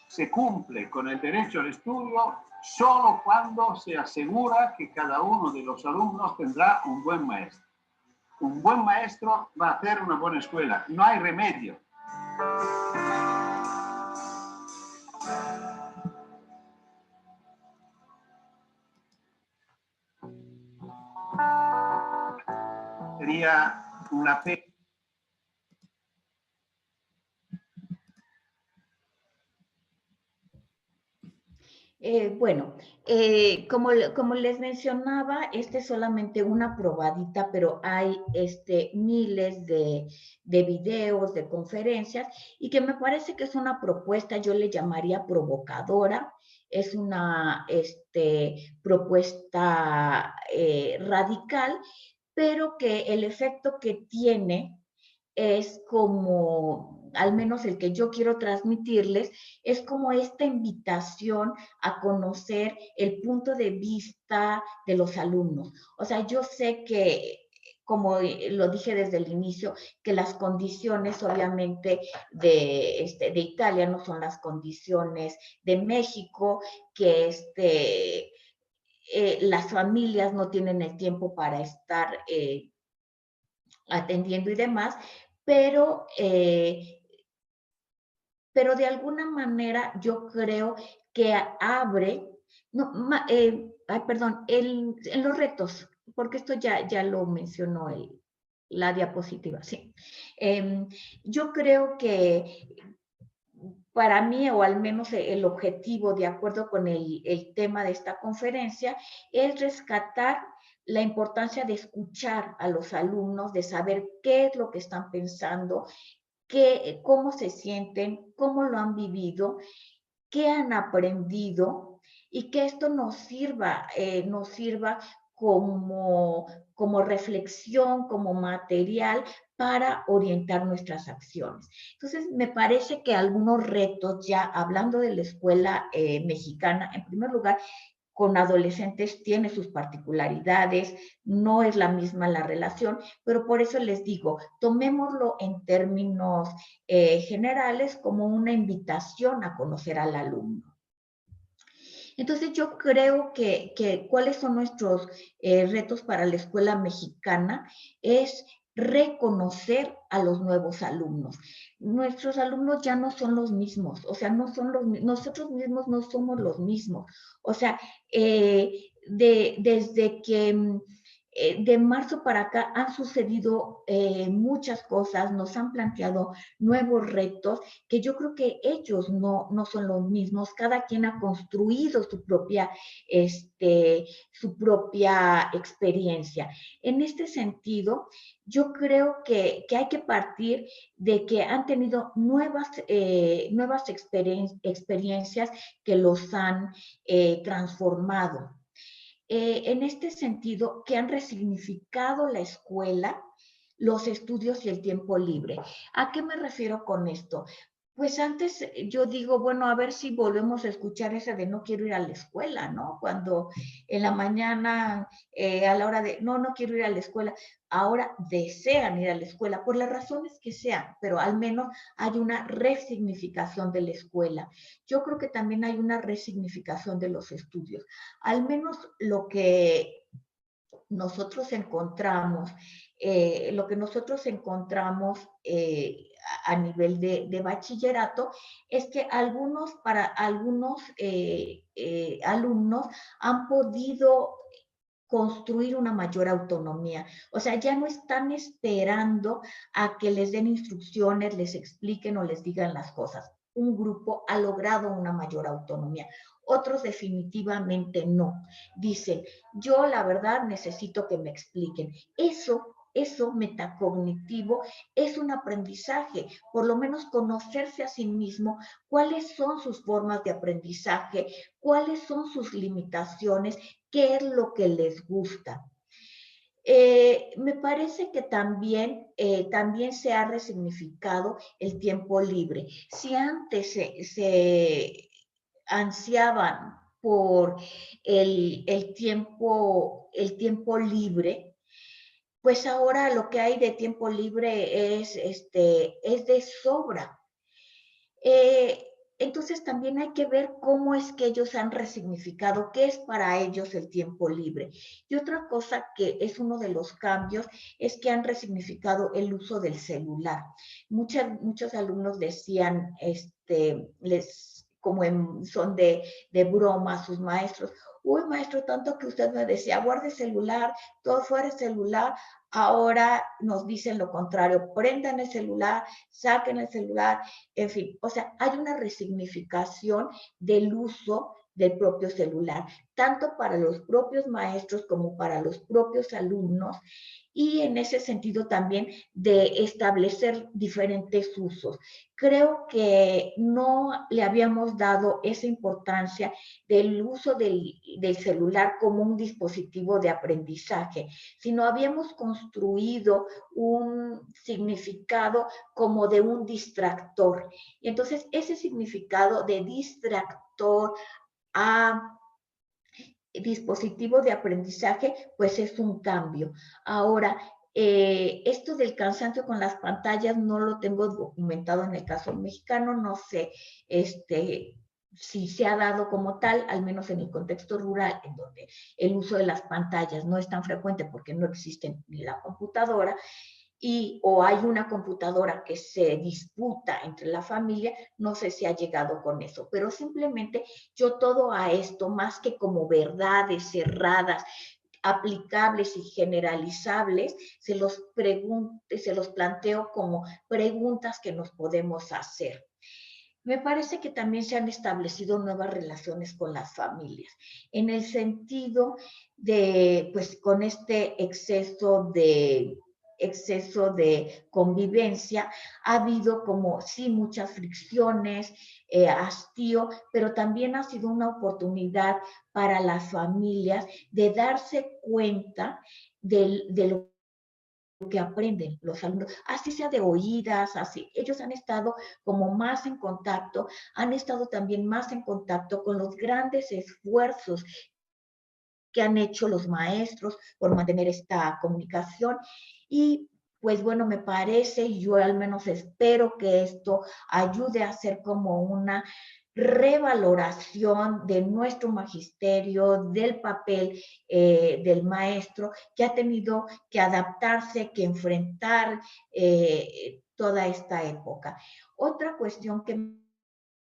Se cumple con el derecho al estudio solo cuando se asegura que cada uno de los alumnos tendrá un buen maestro. Un buen maestro va a hacer una buena escuela. No hay remedio. Sería una pena Bueno, como les mencionaba, este es solamente una probadita, pero hay miles de videos, de conferencias, y que me parece que es una propuesta, yo le llamaría provocadora, es una propuesta radical, pero que el efecto que tiene es como, al menos el que yo quiero transmitirles, es como esta invitación a conocer el punto de vista de los alumnos. O sea, yo sé que, como lo dije desde el inicio, que las condiciones obviamente de Italia no son las condiciones de México, que las familias no tienen el tiempo para estar atendiendo y demás, pero, eh, pero de alguna manera yo creo que abre, no, ay, perdón, en los retos, porque esto ya lo mencionó la diapositiva, sí. Yo creo que para mí, o al menos el objetivo, de acuerdo con el tema de esta conferencia, es rescatar la importancia de escuchar a los alumnos, de saber qué es lo que están pensando, cómo se sienten, cómo lo han vivido, qué han aprendido y que esto nos sirva como, como reflexión, como material para orientar nuestras acciones. Entonces, me parece que algunos retos, ya hablando de la escuela mexicana, en primer lugar, con adolescentes tiene sus particularidades, no es la misma la relación, pero por eso les digo, tomémoslo en términos generales como una invitación a conocer al alumno. Entonces yo creo que cuáles son nuestros retos para la escuela mexicana es reconocer a los nuevos alumnos. Nuestros alumnos ya no son los mismos, o sea, no son nosotros mismos no somos los mismos. O sea, desde que de marzo para acá han sucedido muchas cosas, nos han planteado nuevos retos que yo creo que ellos no son los mismos, cada quien ha construido su propia experiencia. En este sentido, yo creo que hay que partir de que han tenido nuevas experiencias que los han transformado. En este sentido, que han resignificado la escuela, los estudios y el tiempo libre. ¿A qué me refiero con esto? Pues antes yo digo, bueno, a ver si volvemos a escuchar ese de no quiero ir a la escuela, ¿no? Cuando en la mañana, a la hora de, no quiero ir a la escuela, ahora desean ir a la escuela, por las razones que sean, pero al menos hay una resignificación de la escuela. Yo creo que también hay una resignificación de los estudios. Al menos lo que nosotros encontramos, a nivel de bachillerato es que para algunos alumnos han podido construir una mayor autonomía. O sea, ya no están esperando a que les den instrucciones, les expliquen o les digan las cosas. Un grupo ha logrado una mayor autonomía. Otros definitivamente no. Dicen, yo la verdad necesito que me expliquen. Eso metacognitivo es un aprendizaje, por lo menos conocerse a sí mismo, cuáles son sus formas de aprendizaje, cuáles son sus limitaciones, qué es lo que les gusta. Me parece que también se ha resignificado el tiempo libre. Si antes se ansiaban por el tiempo libre, pues ahora lo que hay de tiempo libre es de sobra. Eh, entonces también hay que ver cómo es que ellos han resignificado, qué es para ellos el tiempo libre. Y otra cosa que es uno de los cambios es que han resignificado el uso del celular. Muchos alumnos decían, como en son de broma a sus maestros, uy maestro, tanto que usted me decía, guarde celular, todo fuera celular, ahora nos dicen lo contrario, prendan el celular, saquen el celular, en fin, o sea, hay una resignificación del uso del propio celular, tanto para los propios maestros como para los propios alumnos, y en ese sentido también de establecer diferentes usos. Creo que no le habíamos dado esa importancia del uso del celular como un dispositivo de aprendizaje, sino habíamos construido un significado como de un distractor. Y entonces ese significado de distractor a dispositivo de aprendizaje, pues es un cambio. Ahora, esto del cansancio con las pantallas no lo tengo documentado en el caso mexicano, no sé si se ha dado como tal, al menos en el contexto rural, en donde el uso de las pantallas no es tan frecuente porque no existe ni la computadora, o hay una computadora que se disputa entre la familia, no sé si ha llegado con eso, pero simplemente yo todo a esto, más que como verdades cerradas, aplicables y generalizables, se los planteo como preguntas que nos podemos hacer. Me parece que también se han establecido nuevas relaciones con las familias, en el sentido de, pues, con este exceso de convivencia, ha habido como, sí, muchas fricciones, hastío, pero también ha sido una oportunidad para las familias de darse cuenta de lo que aprenden los alumnos, así sea de oídas, así. Ellos han estado como más en contacto, han estado también más en contacto con los grandes esfuerzos que han hecho los maestros por mantener esta comunicación. Y pues bueno, me parece, yo al menos espero que esto ayude a hacer como una revaloración de nuestro magisterio, del papel del maestro, que ha tenido que adaptarse, que enfrentar toda esta época. Otra cuestión que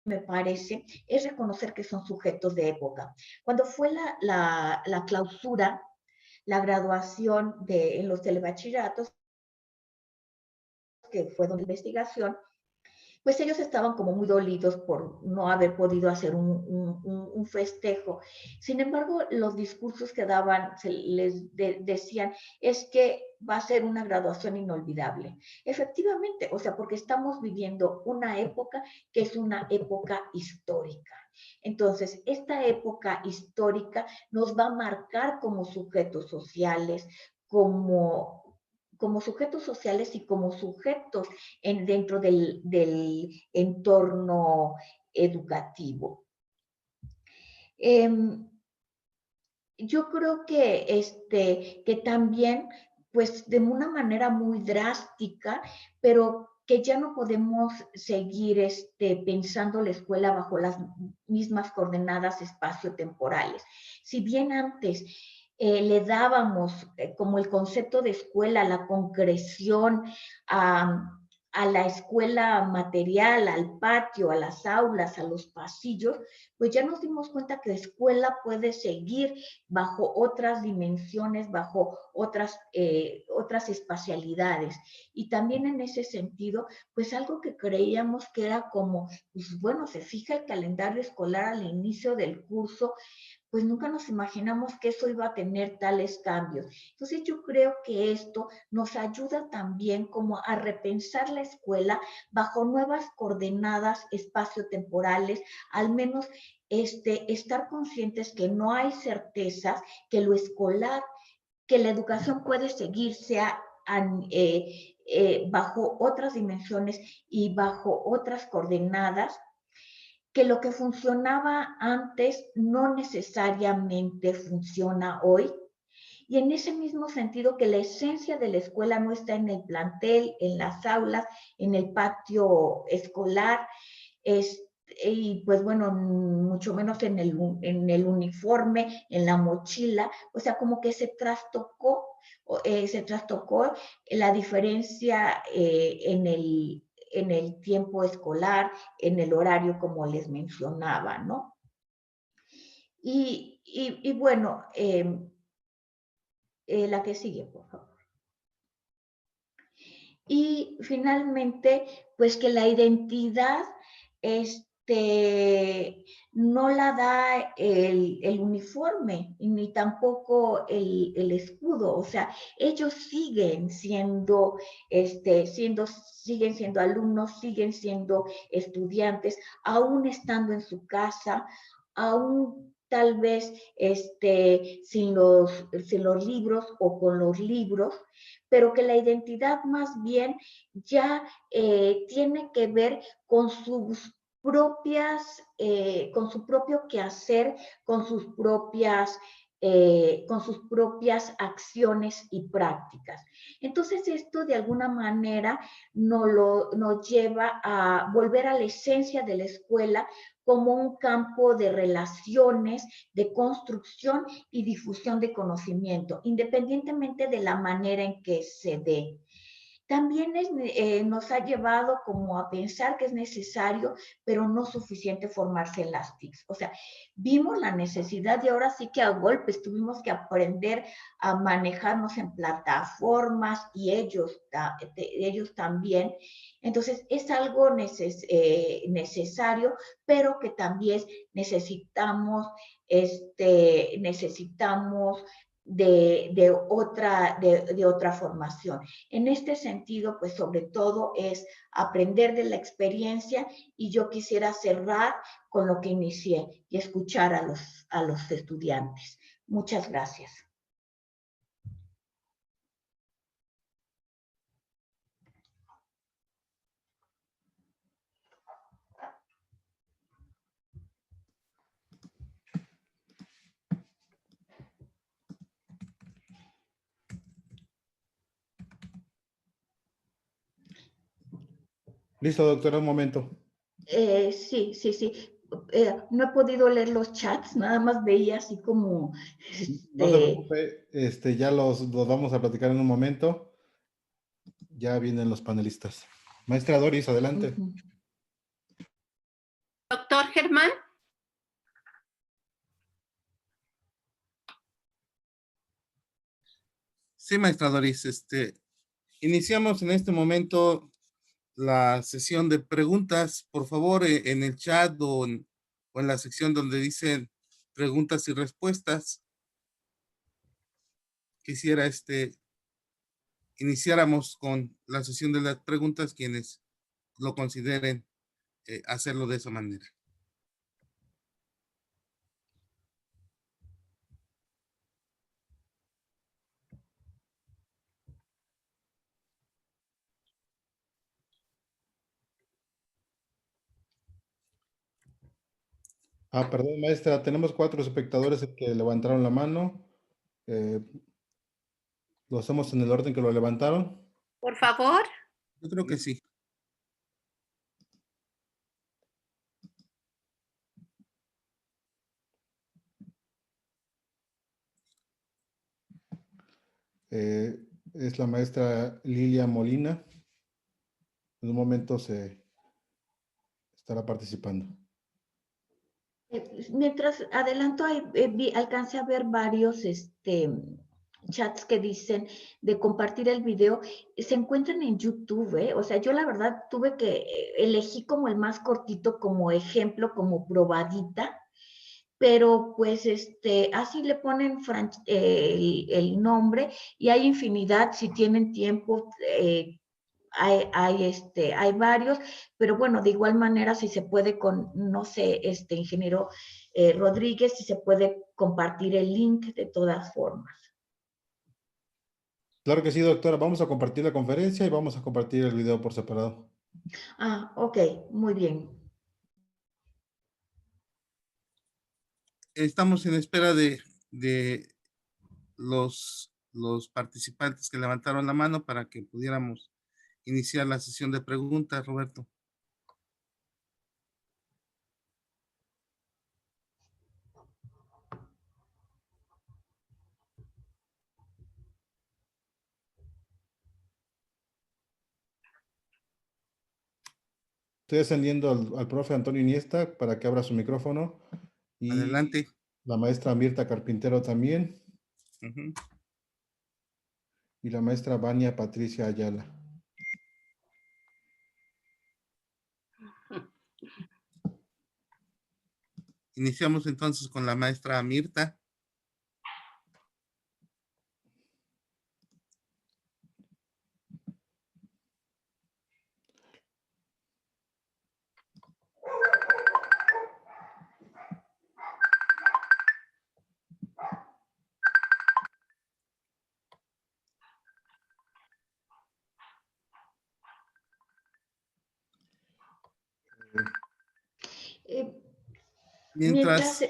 me parece es reconocer que son sujetos de época. Cuando fue la clausura, la graduación en los telebachilleratos, que fue de investigación, pues ellos estaban como muy dolidos por no haber podido hacer un festejo. Sin embargo, los discursos que daban, decían, es que va a ser una graduación inolvidable. Efectivamente, o sea, porque estamos viviendo una época que es una época histórica. Entonces, esta época histórica nos va a marcar como sujetos sociales, como sujetos sociales y como sujetos dentro del entorno educativo. Yo creo que también, pues de una manera muy drástica, pero que ya no podemos seguir pensando la escuela bajo las mismas coordenadas espaciotemporales. Si bien antes le dábamos como el concepto de escuela, la concreción a la escuela material, al patio, a las aulas, a los pasillos, pues ya nos dimos cuenta que la escuela puede seguir bajo otras dimensiones, bajo otras espacialidades. Y también en ese sentido, pues algo que creíamos que era como, pues bueno, se fija el calendario escolar al inicio del curso, pues nunca nos imaginamos que eso iba a tener tales cambios. Entonces yo creo que esto nos ayuda también como a repensar la escuela bajo nuevas coordenadas espaciotemporales, al menos estar conscientes que no hay certezas, que lo escolar, que la educación puede seguirse bajo otras dimensiones y bajo otras coordenadas, que lo que funcionaba antes no necesariamente funciona hoy. Y en ese mismo sentido que la esencia de la escuela no está en el plantel, en las aulas, en el patio escolar, y pues bueno, mucho menos en el uniforme, en la mochila, o sea, como que se trastocó la diferencia en el tiempo escolar, en el horario, como les mencionaba, ¿no? Y bueno, la que sigue, por favor. Y finalmente, pues que la identidad no la da el uniforme, ni tampoco el escudo. O sea, ellos siguen siendo, siguen siendo alumnos, siguen siendo estudiantes, aún estando en su casa, aún tal vez sin los libros o con los libros, pero que la identidad más bien ya tiene que ver con sus propias, con su propio quehacer, con sus propias acciones y prácticas. Entonces esto de alguna manera nos lleva a volver a la esencia de la escuela como un campo de relaciones, de construcción y difusión de conocimiento, independientemente de la manera en que se dé. También nos ha llevado como a pensar que es necesario, pero no suficiente formarse en las TICs. O sea, vimos la necesidad y ahora sí que a golpes tuvimos que aprender a manejarnos en plataformas y ellos también. Entonces, es algo necesario, pero que también necesitamos, necesitamos de otra formación. En este sentido, pues sobre todo es aprender de la experiencia y yo quisiera cerrar con lo que inicié y escuchar a los estudiantes. Muchas gracias. Listo, doctora, un momento. Sí. No he podido leer los chats, nada más veía así como... No se preocupe, ya los vamos a platicar en un momento. Ya vienen los panelistas. Maestra Doris, adelante. Doctor Germán. Sí, maestra Doris, iniciamos en este momento la sesión de preguntas. Por favor, en el chat o en la sección donde dicen preguntas y respuestas, quisiera iniciáramos con la sesión de las preguntas, quienes lo consideren hacerlo de esa manera. Perdón, maestra, tenemos 4 espectadores que levantaron la mano. ¿Lo hacemos en el orden que lo levantaron? Por favor. Yo creo que sí. Es la maestra Lilia Molina. En un momento se estará participando. Mientras adelanto, alcancé a ver varios chats que dicen de compartir el video. Se encuentran en YouTube, ¿eh? O sea, yo la verdad tuve que elegí como el más cortito como ejemplo, como probadita, pero pues así le ponen el nombre y hay infinidad, si tienen tiempo, hay varios, pero bueno, de igual manera, si se puede no sé, ingeniero Rodríguez, si se puede compartir el link de todas formas. Claro que sí, doctora. Vamos a compartir la conferencia y vamos a compartir el video por separado. Ok, muy bien. Estamos en espera de los participantes que levantaron la mano para que pudiéramos iniciar la sesión de preguntas, Roberto. Estoy ascendiendo al profe Antonio Iniesta para que abra su micrófono. Y adelante. La maestra Mirta Carpintero también. Y la maestra Vania Patricia Ayala. Iniciamos entonces con la maestra Mirta. Mientras...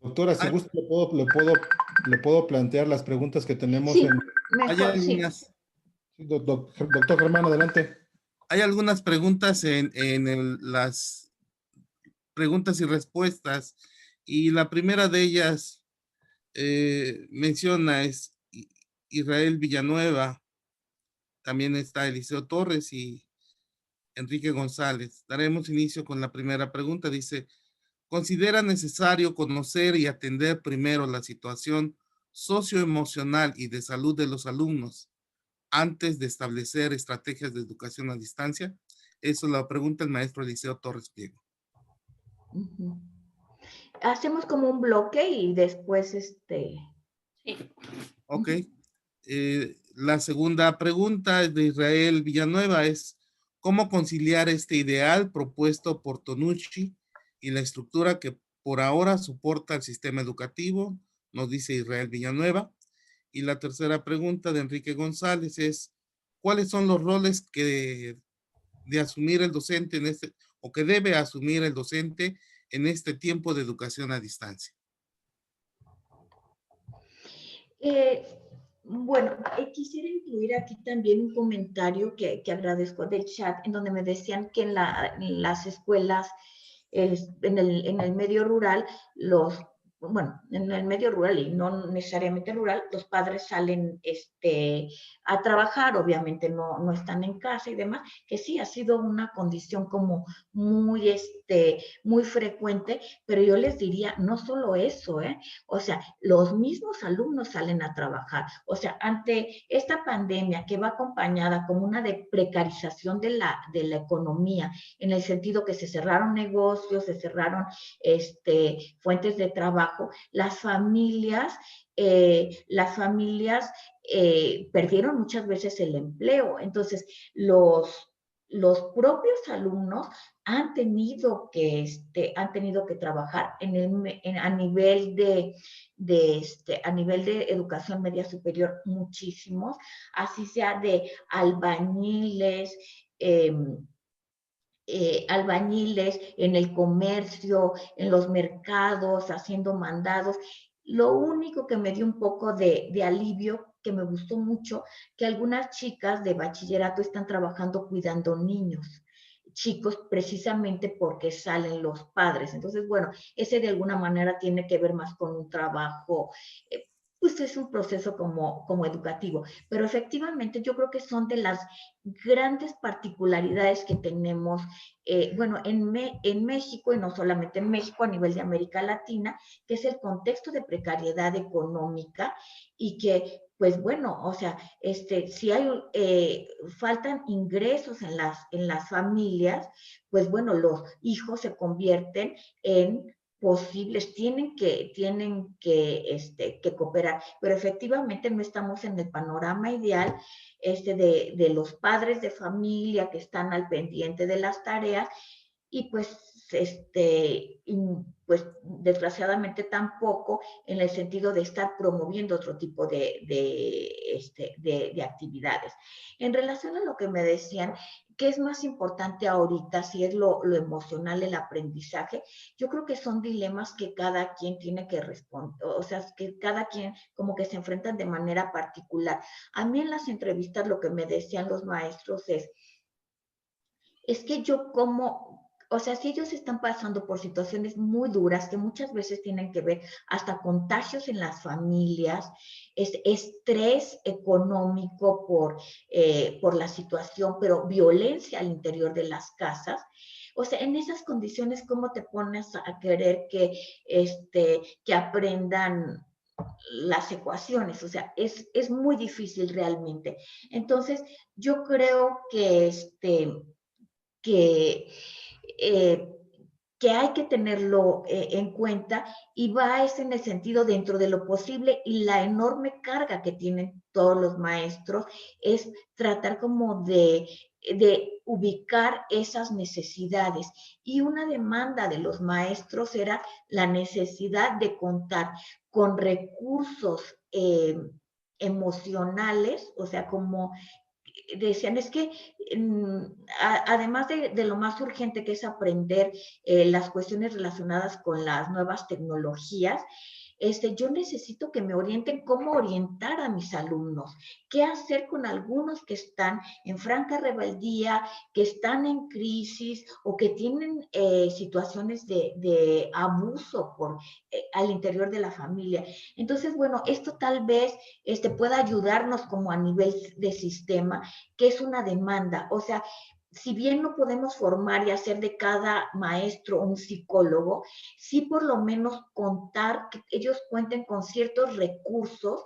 Doctora, si gusta, le puedo plantear las preguntas que tenemos sí, en... mejor, algunas, sí. Doctor Germán, adelante. Hay algunas preguntas en las preguntas y respuestas, y la primera de ellas menciona es Israel Villanueva, también está Eliseo Torres y Enrique González. Daremos inicio con la primera pregunta. Dice, ¿considera necesario conocer y atender primero la situación socioemocional y de salud de los alumnos antes de establecer estrategias de educación a distancia? Eso la pregunta el maestro Eliseo Torres Pliego. Hacemos como un bloque y después Sí. Ok. La segunda pregunta de Israel Villanueva es, ¿cómo conciliar este ideal propuesto por Tonucci y la estructura que por ahora soporta el sistema educativo? Nos dice Israel Villanueva. Y la tercera pregunta de Enrique González es, ¿cuáles son los roles que de asumir el docente en este, o que debe asumir el docente en este tiempo de educación a distancia? Bueno, quisiera incluir aquí también un comentario que agradezco del chat, en donde me decían que en las escuelas, en el medio rural, en el medio rural y no necesariamente rural, los padres salen a trabajar, obviamente no están en casa y demás, que sí ha sido una condición como muy, muy frecuente, pero yo les diría, no solo eso, o sea, los mismos alumnos salen a trabajar, o sea, ante esta pandemia que va acompañada como una de precarización de la economía, en el sentido que se cerraron negocios, se cerraron fuentes de trabajo, las familias perdieron muchas veces el empleo. Entonces, los propios alumnos han tenido que trabajar a nivel de educación media superior, muchísimos, así sea de albañiles, albañiles en el comercio, en los mercados, haciendo mandados. Lo único que me dio un poco de alivio, que me gustó mucho, que algunas chicas de bachillerato están trabajando cuidando niños, chicos, precisamente porque salen los padres. Entonces, bueno, ese de alguna manera tiene que ver más con un trabajo, pues es un proceso como educativo, pero efectivamente yo creo que son de las grandes particularidades que tenemos, bueno, en México, y no solamente en México, a nivel de América Latina, que es el contexto de precariedad económica y que, pues bueno, o sea, si hay, faltan ingresos en las familias, pues bueno, los hijos se convierten en posibles, tienen que cooperar, pero efectivamente no estamos en el panorama ideal de los padres de familia que están al pendiente de las tareas y pues pues desgraciadamente tampoco en el sentido de estar promoviendo otro tipo de actividades. En relación a lo que me decían, ¿qué es más importante ahorita? Si es lo emocional, el aprendizaje, yo creo que son dilemas que cada quien tiene que responder, o sea, que cada quien como que se enfrentan de manera particular. A mí en las entrevistas lo que me decían los maestros es que yo como, o sea, si ellos están pasando por situaciones muy duras que muchas veces tienen que ver hasta contagios en las familias, estrés económico por la situación, pero violencia al interior de las casas, o sea, en esas condiciones, ¿cómo te pones a querer que aprendan las ecuaciones? O sea, es muy difícil realmente. Entonces, yo creo que que hay que tenerlo en cuenta y va es en el sentido dentro de lo posible y la enorme carga que tienen todos los maestros es tratar como de ubicar esas necesidades. Y una demanda de los maestros era la necesidad de contar con recursos emocionales, o sea, como decían, es que además de lo más urgente que es aprender las cuestiones relacionadas con las nuevas tecnologías, yo necesito que me orienten cómo orientar a mis alumnos, qué hacer con algunos que están en franca rebeldía, que están en crisis o que tienen situaciones de abuso al interior de la familia. Entonces, bueno, esto tal vez pueda ayudarnos como a nivel de sistema, que es una demanda. O sea, si bien no podemos formar y hacer de cada maestro un psicólogo, sí por lo menos contar, que ellos cuenten con ciertos recursos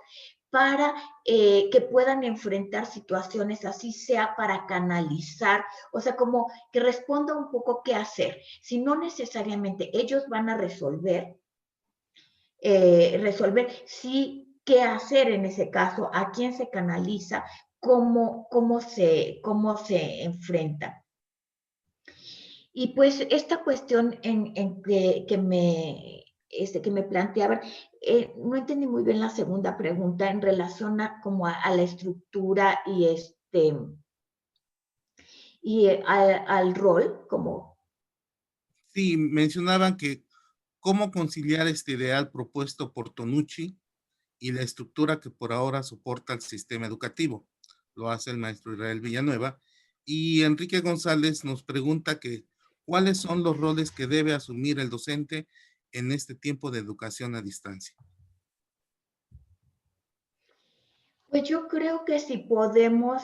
para que puedan enfrentar situaciones, así sea para canalizar, o sea, como que responda un poco qué hacer. Si no necesariamente ellos van a resolver sí qué hacer en ese caso, a quién se canaliza, cómo se enfrenta. Y pues esta cuestión que me planteaban, no entendí muy bien la segunda pregunta en relación a la estructura y al rol, como... Sí, mencionaban que cómo conciliar este ideal propuesto por Tonucci y la estructura que por ahora soporta el sistema educativo. Lo hace el maestro Israel Villanueva. Y Enrique González nos pregunta que cuáles son los roles que debe asumir el docente en este tiempo de educación a distancia. Pues yo creo que si podemos,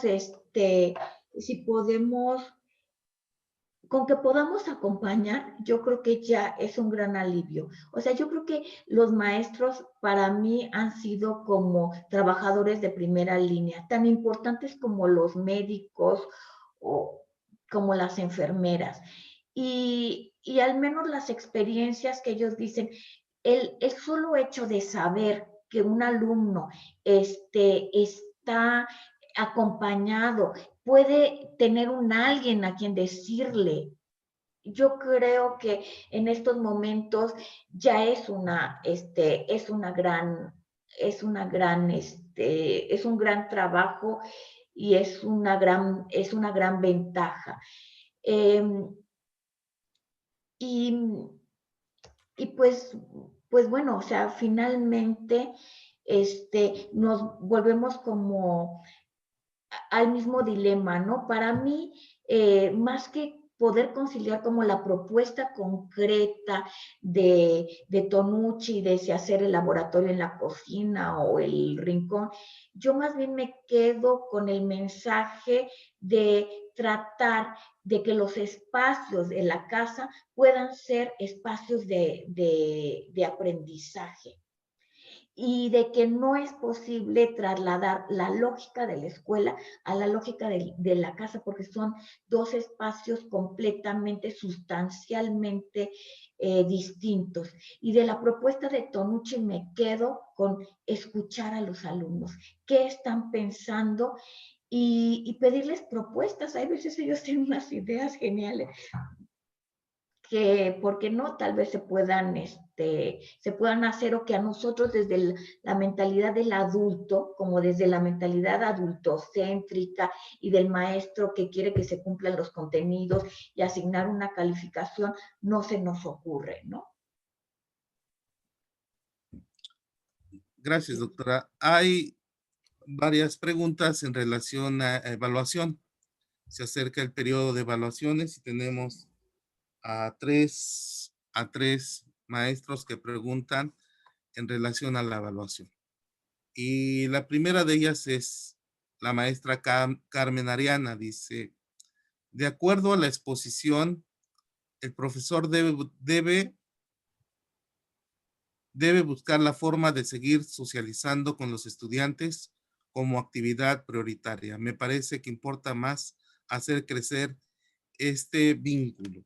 con que podamos acompañar, yo creo que ya es un gran alivio. O sea, yo creo que los maestros para mí han sido como trabajadores de primera línea, tan importantes como los médicos o como las enfermeras. Y al menos las experiencias que ellos dicen, el solo hecho de saber que un alumno está acompañado, puede tener un alguien a quien decirle. Yo creo que en estos momentos ya es un gran trabajo y es una gran ventaja. Y pues bueno, o sea, finalmente nos volvemos como al mismo dilema, ¿no? Para mí, más que poder conciliar como la propuesta concreta de Tonucci, de si hacer el laboratorio en la cocina o el rincón, yo más bien me quedo con el mensaje de tratar de que los espacios de la casa puedan ser espacios de aprendizaje y de que no es posible trasladar la lógica de la escuela a la lógica de la casa, porque son dos espacios completamente, sustancialmente distintos. Y de la propuesta de Tonucci me quedo con escuchar a los alumnos, qué están pensando y pedirles propuestas. Hay veces ellos tienen unas ideas geniales que, ¿por qué no? Tal vez se puedan hacer o que a nosotros desde la mentalidad del adulto, como desde la mentalidad adultocéntrica y del maestro que quiere que se cumplan los contenidos y asignar una calificación, no se nos ocurre, ¿no? Gracias, doctora. Hay varias preguntas en relación a evaluación. Se acerca el periodo de evaluaciones y tenemos a tres maestros que preguntan en relación a la evaluación. Y la primera de ellas es la maestra Carmen Ariana. Dice, de acuerdo a la exposición, el profesor debe buscar la forma de seguir socializando con los estudiantes como actividad prioritaria. Me parece que importa más hacer crecer este vínculo.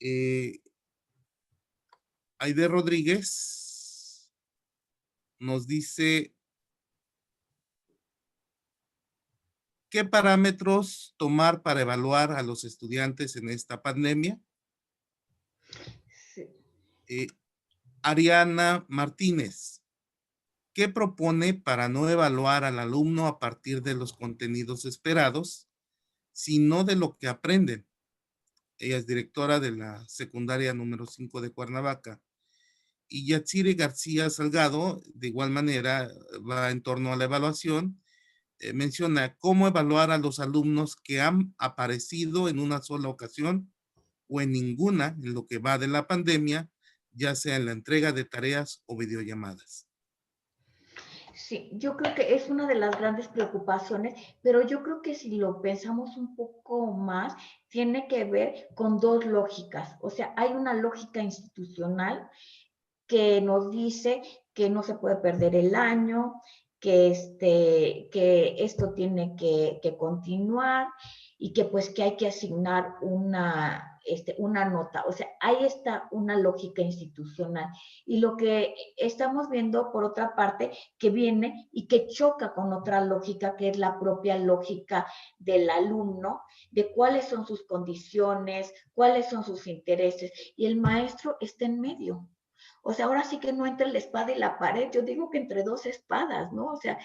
Aide Rodríguez nos dice, ¿qué parámetros tomar para evaluar a los estudiantes en esta pandemia? Sí. Ariana Martínez, ¿qué propone para no evaluar al alumno a partir de los contenidos esperados, sino de lo que aprenden? Ella es directora de la secundaria número 5 de Cuernavaca. Y Yatsiri García Salgado, de igual manera, va en torno a la evaluación. Menciona cómo evaluar a los alumnos que han aparecido en una sola ocasión o en ninguna en lo que va de la pandemia, ya sea en la entrega de tareas o videollamadas. Sí, yo creo que es una de las grandes preocupaciones, pero yo creo que si lo pensamos un poco más, tiene que ver con dos lógicas. O sea, hay una lógica institucional que nos dice que no se puede perder el año, que esto tiene que continuar y que pues que hay que asignar una nota. O sea, ahí está una lógica institucional. Y lo que estamos viendo, por otra parte, que viene y que choca con otra lógica, que es la propia lógica del alumno, de cuáles son sus condiciones, cuáles son sus intereses, y el maestro está en medio. O sea, ahora sí que no entre la espada y la pared, yo digo que entre dos espadas, ¿no? O sea,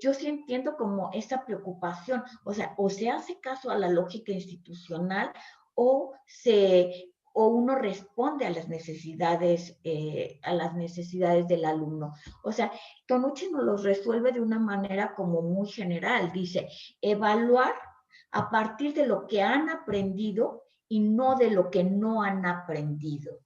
yo sí entiendo como esa preocupación, o sea, o se hace caso a la lógica institucional o uno responde a las necesidades del alumno. O sea, Tonucci nos los resuelve de una manera como muy general, dice, evaluar a partir de lo que han aprendido y no de lo que no han aprendido.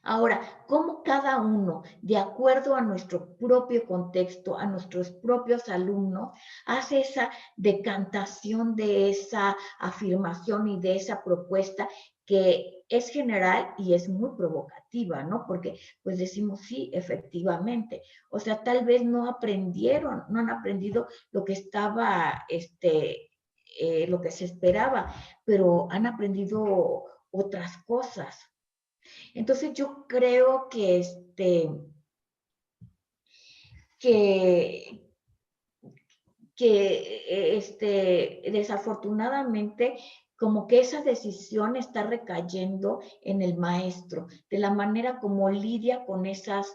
Ahora, ¿cómo cada uno, de acuerdo a nuestro propio contexto, a nuestros propios alumnos, hace esa decantación de esa afirmación y de esa propuesta que es general y es muy provocativa, ¿no? Porque pues decimos, sí, efectivamente. O sea, tal vez no han aprendido lo que estaba, lo que se esperaba, pero han aprendido otras cosas. Entonces yo creo que, desafortunadamente como que esa decisión está recayendo en el maestro, de la manera como lidia con esas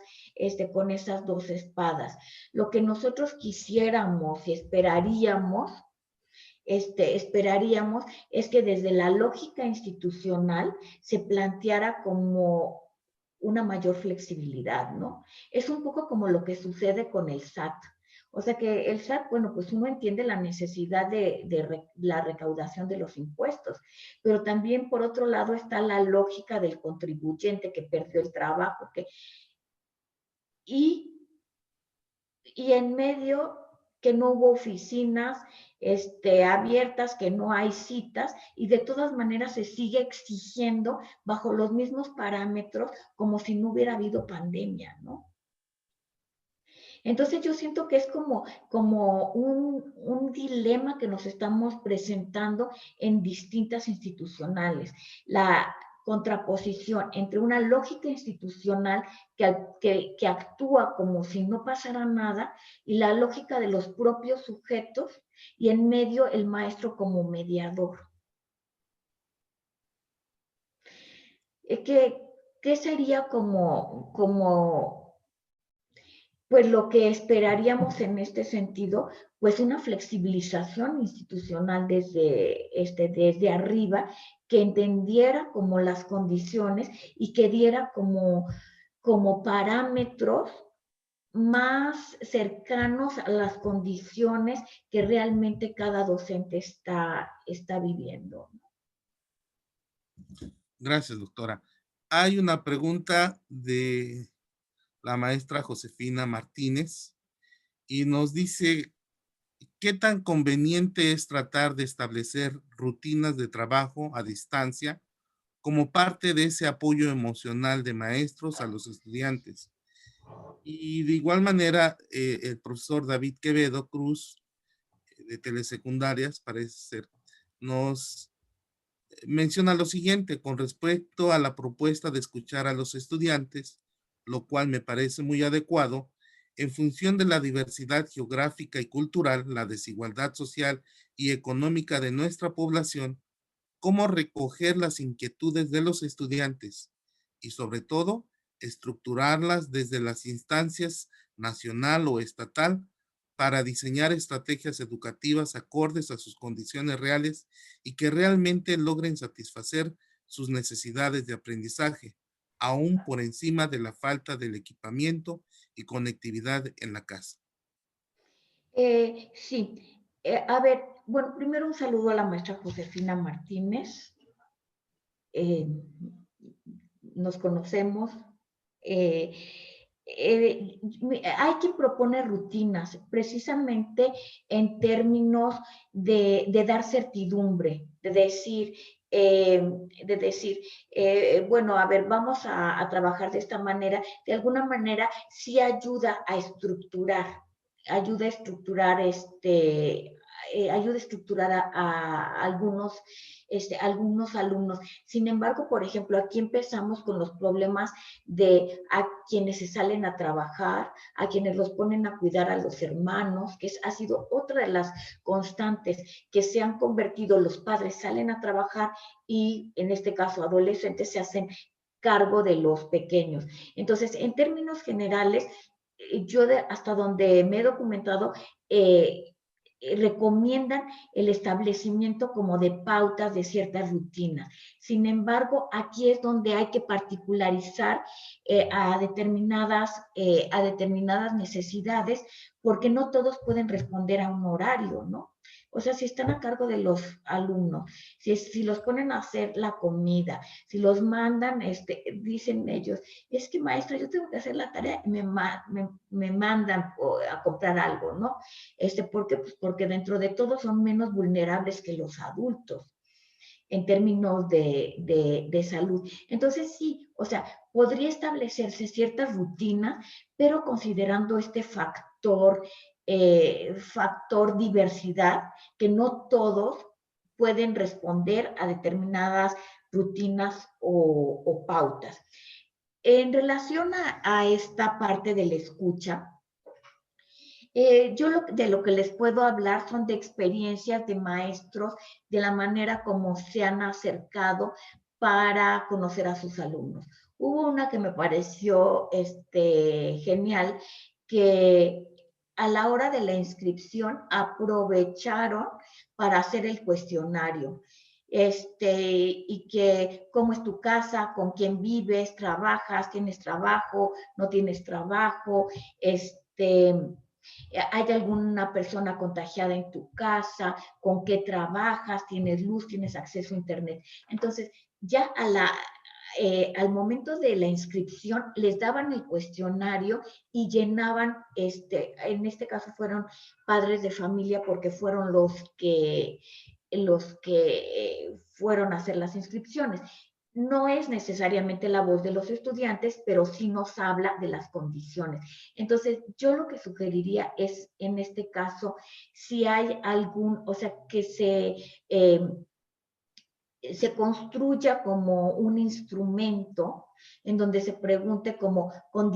dos espadas. Lo que nosotros quisiéramos y esperaríamos es que desde la lógica institucional se planteara como una mayor flexibilidad, ¿no? Es un poco como lo que sucede con el SAT. O sea que el SAT, bueno, pues uno entiende la necesidad de la recaudación de los impuestos, pero también por otro lado está la lógica del contribuyente que perdió el trabajo, y en medio que no hubo oficinas abiertas, que no hay citas, y de todas maneras se sigue exigiendo bajo los mismos parámetros como si no hubiera habido pandemia, ¿no? Entonces yo siento que es como un dilema que nos estamos presentando en distintas institucionales. La contraposición entre una lógica institucional que actúa como si no pasara nada y la lógica de los propios sujetos y en medio el maestro como mediador. ¿Qué sería pues lo que esperaríamos en este sentido? Pues una flexibilización institucional desde arriba, que entendiera como las condiciones y que diera como parámetros más cercanos a las condiciones que realmente cada docente está viviendo. Gracias, doctora. Hay una pregunta de la maestra Josefina Martínez y nos dice, ¿qué tan conveniente es tratar de establecer rutinas de trabajo a distancia como parte de ese apoyo emocional de maestros a los estudiantes? Y de igual manera, el profesor David Quevedo Cruz, de Telesecundarias, parece ser, nos menciona lo siguiente con respecto a la propuesta de escuchar a los estudiantes, lo cual me parece muy adecuado, en función de la diversidad geográfica y cultural, la desigualdad social y económica de nuestra población, cómo recoger las inquietudes de los estudiantes y sobre todo estructurarlas desde las instancias nacional o estatal para diseñar estrategias educativas acordes a sus condiciones reales y que realmente logren satisfacer sus necesidades de aprendizaje, aún por encima de la falta del equipamiento y conectividad en la casa. Sí, a ver, bueno, primero un saludo a la maestra Josefina Martínez. Nos conocemos. Hay que proponer rutinas precisamente en términos de dar certidumbre, de decir, bueno, a ver, vamos a trabajar de esta manera. De alguna manera sí ayuda a estructurar ayuda a estructurar a algunos alumnos. Sin embargo, por ejemplo, aquí empezamos con los problemas de a quienes se salen a trabajar, a quienes los ponen a cuidar a los hermanos, que ha sido otra de las constantes que se han convertido. Los padres salen a trabajar y, en este caso, adolescentes se hacen cargo de los pequeños. Entonces, en términos generales, yo hasta donde me he documentado, recomiendan el establecimiento como de pautas de ciertas rutinas. Sin embargo, aquí es donde hay que particularizar a determinadas necesidades, porque no todos pueden responder a un horario, ¿no? O sea, si están a cargo de los alumnos, si los ponen a hacer la comida, si los mandan, dicen ellos, es que maestra, yo tengo que hacer la tarea y me mandan a comprar algo, ¿no? ¿Por qué? Pues porque dentro de todo son menos vulnerables que los adultos en términos de salud. Entonces sí, o sea, podría establecerse ciertas rutinas, pero considerando este factor diversidad, que no todos pueden responder a determinadas rutinas o pautas. En relación a esta parte de la escucha, yo de lo que les puedo hablar son de experiencias de maestros, de la manera como se han acercado para conocer a sus alumnos. Hubo una que me pareció genial, que a la hora de la inscripción aprovecharon para hacer el cuestionario. Y que cómo es tu casa, con quién vives, trabajas, tienes trabajo, no tienes trabajo, ¿hay alguna persona contagiada en tu casa? ¿Con qué trabajas? ¿Tienes luz? ¿Tienes acceso a internet? Entonces, ya al momento de la inscripción les daban el cuestionario y llenaban, en este caso fueron padres de familia porque fueron los que fueron a hacer las inscripciones. No es necesariamente la voz de los estudiantes, pero sí nos habla de las condiciones. Entonces, yo lo que sugeriría es, en este caso, si hay o sea, que se construya como un instrumento en donde se pregunte como con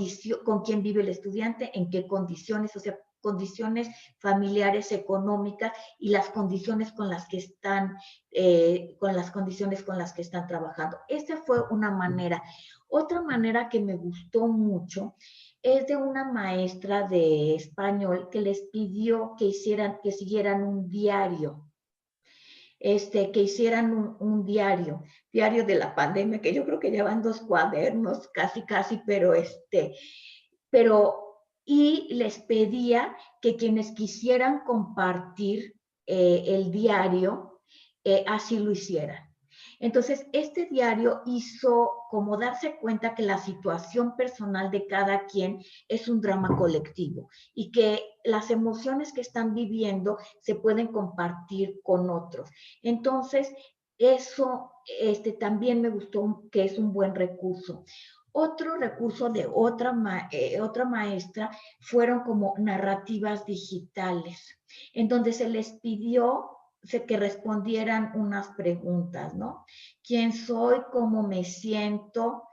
quién vive el estudiante, en qué condiciones, o sea, condiciones familiares, económicas y las condiciones con las que están, trabajando. Esta fue una manera. Otra manera que me gustó mucho es de una maestra de español que les pidió que siguieran un diario. Que hicieran un diario de la pandemia, que yo creo que llevan 2 cuadernos, casi, y les pedía que quienes quisieran compartir el diario, así lo hicieran. Entonces, este diario hizo como darse cuenta que la situación personal de cada quien es un drama colectivo y que las emociones que están viviendo se pueden compartir con otros. Entonces, eso también me gustó, que es un buen recurso. Otro recurso de otra maestra fueron como narrativas digitales, en donde se les pidió que respondieran unas preguntas, ¿no? ¿Quién soy? ¿Cómo me siento?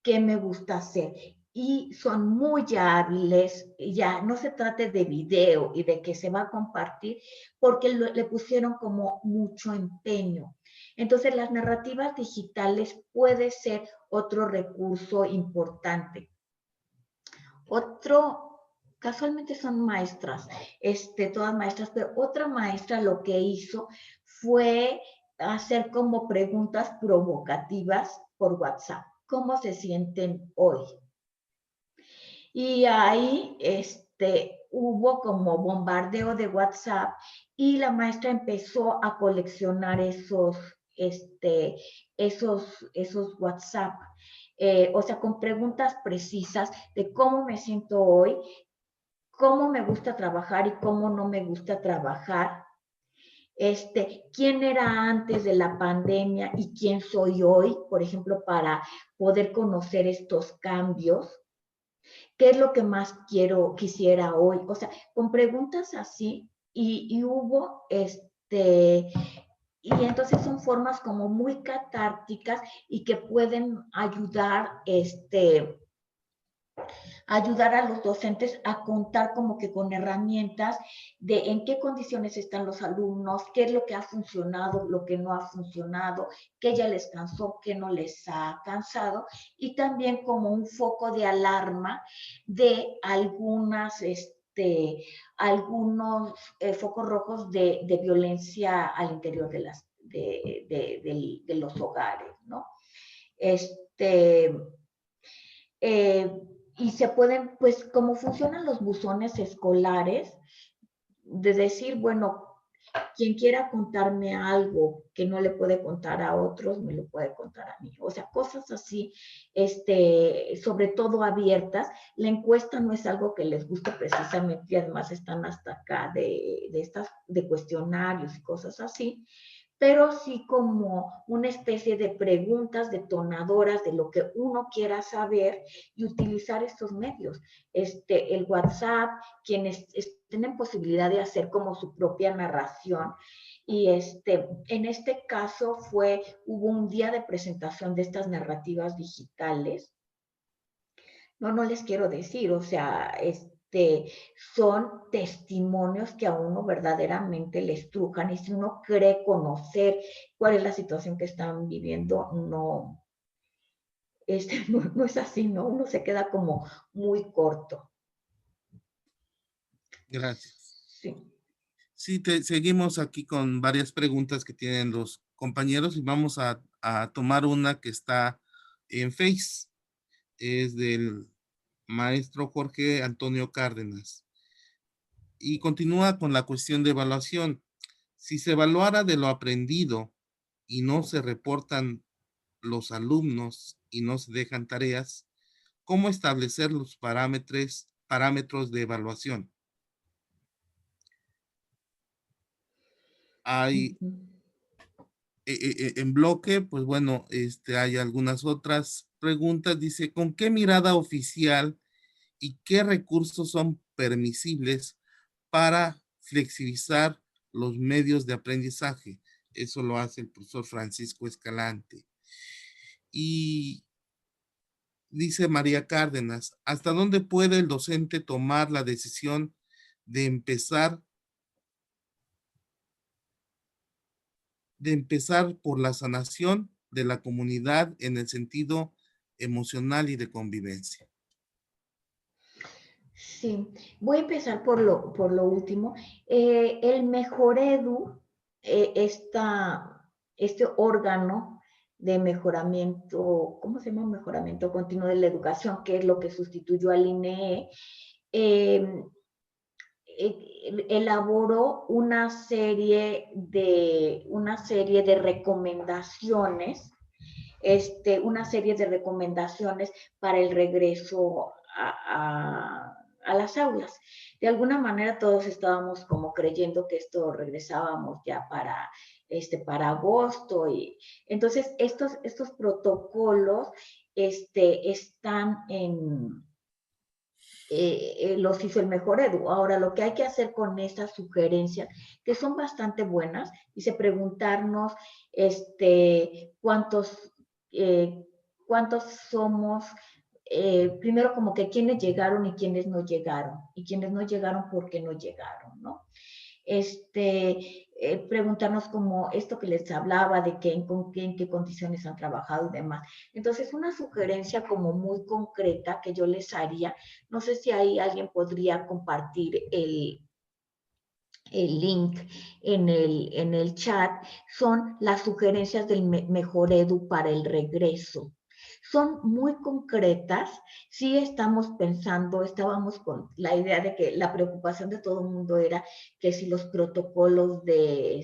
¿Qué me gusta hacer? Y son muy hábiles, ya no se trate de video y de que se va a compartir, porque le pusieron como mucho empeño. Entonces, las narrativas digitales puede ser otro recurso importante. Otro, casualmente son maestras, todas maestras, pero otra maestra lo que hizo fue hacer como preguntas provocativas por WhatsApp. ¿Cómo se sienten hoy? Y ahí hubo como bombardeo de WhatsApp y la maestra empezó a coleccionar esos WhatsApp. O sea, con preguntas precisas de cómo me siento hoy, cómo me gusta trabajar y cómo no me gusta trabajar. ¿Quién era antes de la pandemia y quién soy hoy? Por ejemplo, para poder conocer estos cambios. ¿Qué es lo que más quisiera hoy? O sea, con preguntas así, y hubo, y entonces son formas como muy catárticas y que pueden ayudar a los docentes a contar como que con herramientas de en qué condiciones están los alumnos, qué es lo que ha funcionado, lo que no ha funcionado, qué ya les cansó, qué no les ha cansado, y también como un foco de alarma de algunos focos rojos de violencia al interior de los hogares, ¿no? Y se pueden, pues, como funcionan los buzones escolares, de decir, bueno, quien quiera contarme algo que no le puede contar a otros, me lo puede contar a mí. O sea, cosas así, sobre todo abiertas. La encuesta no es algo que les guste precisamente, y además están hasta acá de cuestionarios y cosas así, pero sí como una especie de preguntas detonadoras de lo que uno quiera saber y utilizar estos medios. El WhatsApp, quienes tienen posibilidad de hacer como su propia narración. Y en este caso hubo un día de presentación de estas narrativas digitales. No les quiero decir, o sea, son testimonios que a uno verdaderamente le estrujan, y si uno cree conocer cuál es la situación que están viviendo, no, no es así, ¿no? Uno se queda como muy corto. Gracias. Sí. Sí, seguimos aquí con varias preguntas que tienen los compañeros y vamos a tomar una que está en Face. Es del maestro Jorge Antonio Cárdenas. Y continúa con la cuestión de evaluación. Si se evaluara de lo aprendido y no se reportan los alumnos y no se dejan tareas, ¿cómo establecer los parámetros de evaluación? Hay en bloque, pues bueno, hay algunas otras preguntas. Dice, ¿con qué mirada oficial y qué recursos son permisibles para flexibilizar los medios de aprendizaje? Eso lo hace el profesor Francisco Escalante. Y dice María Cárdenas, ¿hasta dónde puede el docente tomar la decisión de empezar por la sanación de la comunidad en el sentido emocional y de convivencia? Sí, voy a empezar por lo último. El Mejoredu, este órgano de mejoramiento, ¿cómo se llama? Mejoramiento continuo de la educación, que es lo que sustituyó al INEE, elaboró una serie de recomendaciones, para el regreso a las aulas. De alguna manera todos estábamos como creyendo que esto regresábamos ya para agosto, y entonces estos protocolos están los hizo el mejor Edu. Ahora, lo que hay que hacer con estas sugerencias, que son bastante buenas, dice preguntarnos cuántos somos, primero como que quiénes llegaron y quiénes no llegaron, y quiénes no llegaron porque no llegaron, ¿no? Preguntarnos como esto que les hablaba de que en qué condiciones han trabajado y demás. Entonces, una sugerencia como muy concreta que yo les haría, no sé si ahí alguien podría compartir el link en el chat, son las sugerencias del Mejor Edu para el regreso. Son muy concretas, sí estábamos con la idea de que la preocupación de todo el mundo era que si los protocolos de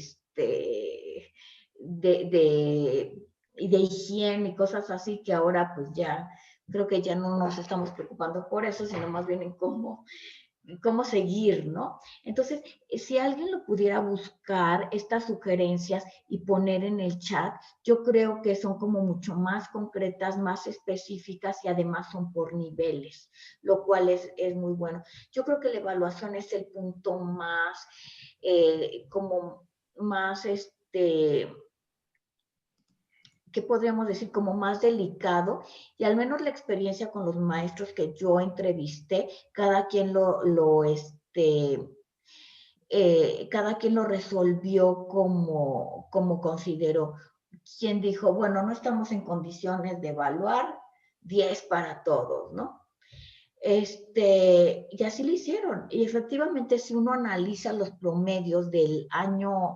higiene y cosas así, que ahora pues ya, creo que ya no nos estamos preocupando por eso, sino más bien en cómo seguir, ¿no? Entonces, si alguien lo pudiera buscar, estas sugerencias y poner en el chat, yo creo que son como mucho más concretas, más específicas y además son por niveles, lo cual es muy bueno. Yo creo que la evaluación es el punto más, como más, ¿qué podríamos decir? Como más delicado, y al menos la experiencia con los maestros que yo entrevisté, cada quien cada quien lo resolvió como consideró. Quien dijo, bueno, no estamos en condiciones de evaluar, 10 para todos, ¿no? Y así lo hicieron. Y efectivamente, si uno analiza los promedios del año,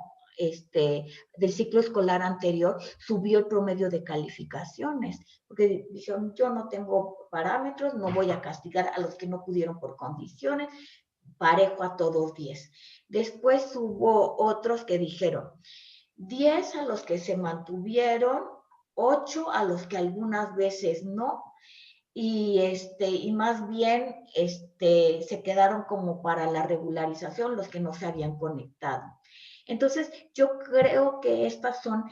del ciclo escolar anterior, subió el promedio de calificaciones, porque dijeron, yo no tengo parámetros, no voy a castigar a los que no pudieron por condiciones, parejo a todos 10. Después hubo otros que dijeron, 10 a los que se mantuvieron, 8 a los que algunas veces no, y más bien se quedaron como para la regularización los que no se habían conectado. Entonces, yo creo que estas son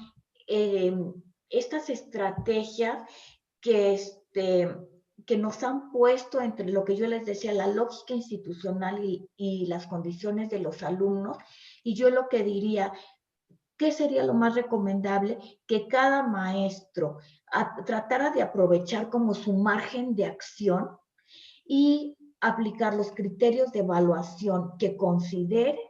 estas estrategias que, que nos han puesto entre lo que yo les decía, la lógica institucional y las condiciones de los alumnos, y yo lo que diría, ¿qué sería lo más recomendable? Que cada maestro tratara de aprovechar como su margen de acción y aplicar los criterios de evaluación que considere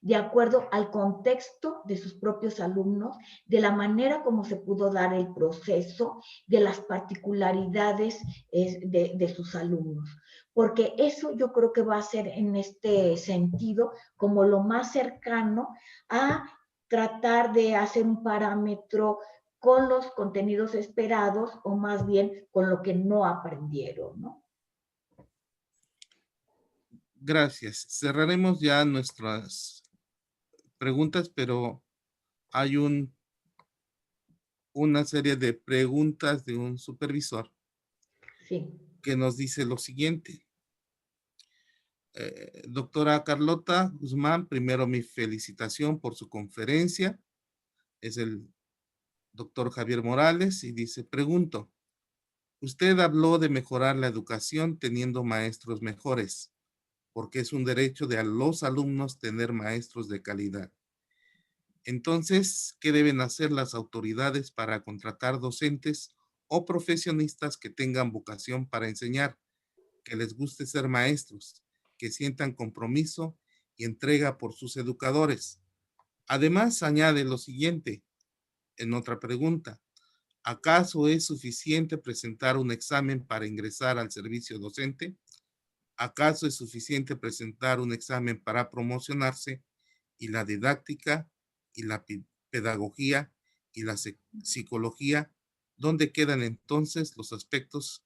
de acuerdo al contexto de sus propios alumnos, de la manera como se pudo dar el proceso, de las particularidades de sus alumnos. Porque eso yo creo que va a ser en este sentido como lo más cercano a tratar de hacer un parámetro con los contenidos esperados o más bien con lo que no aprendieron, ¿no? Gracias. Cerraremos ya nuestras preguntas, pero hay una serie de preguntas de un supervisor Sí. que nos dice lo siguiente. Doctora Carlota Guzmán, primero mi felicitación por su conferencia. Es el doctor Javier Morales y dice, pregunto, usted habló de mejorar la educación teniendo maestros mejores, porque es un derecho de los alumnos tener maestros de calidad. Entonces, ¿qué deben hacer las autoridades para contratar docentes o profesionistas que tengan vocación para enseñar, que les guste ser maestros, que sientan compromiso y entrega por sus educadores? Además, añade lo siguiente en otra pregunta. ¿Acaso es suficiente presentar un examen para ingresar al servicio docente? ¿Acaso es suficiente presentar un examen para promocionarse? Y la didáctica y la pedagogía y la psicología, ¿dónde quedan entonces los aspectos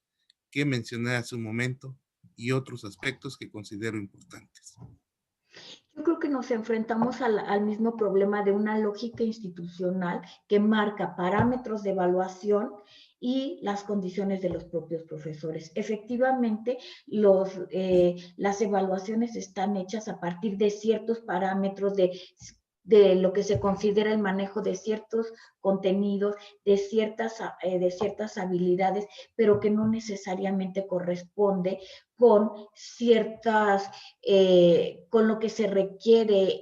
que mencioné hace un momento y otros aspectos que considero importantes? Yo creo que nos enfrentamos al mismo problema de una lógica institucional que marca parámetros de evaluación y las condiciones de los propios profesores. Efectivamente, las evaluaciones están hechas a partir de ciertos parámetros de lo que se considera el manejo de ciertos contenidos, de ciertas habilidades, pero que no necesariamente corresponde con ciertas, con lo que se requiere,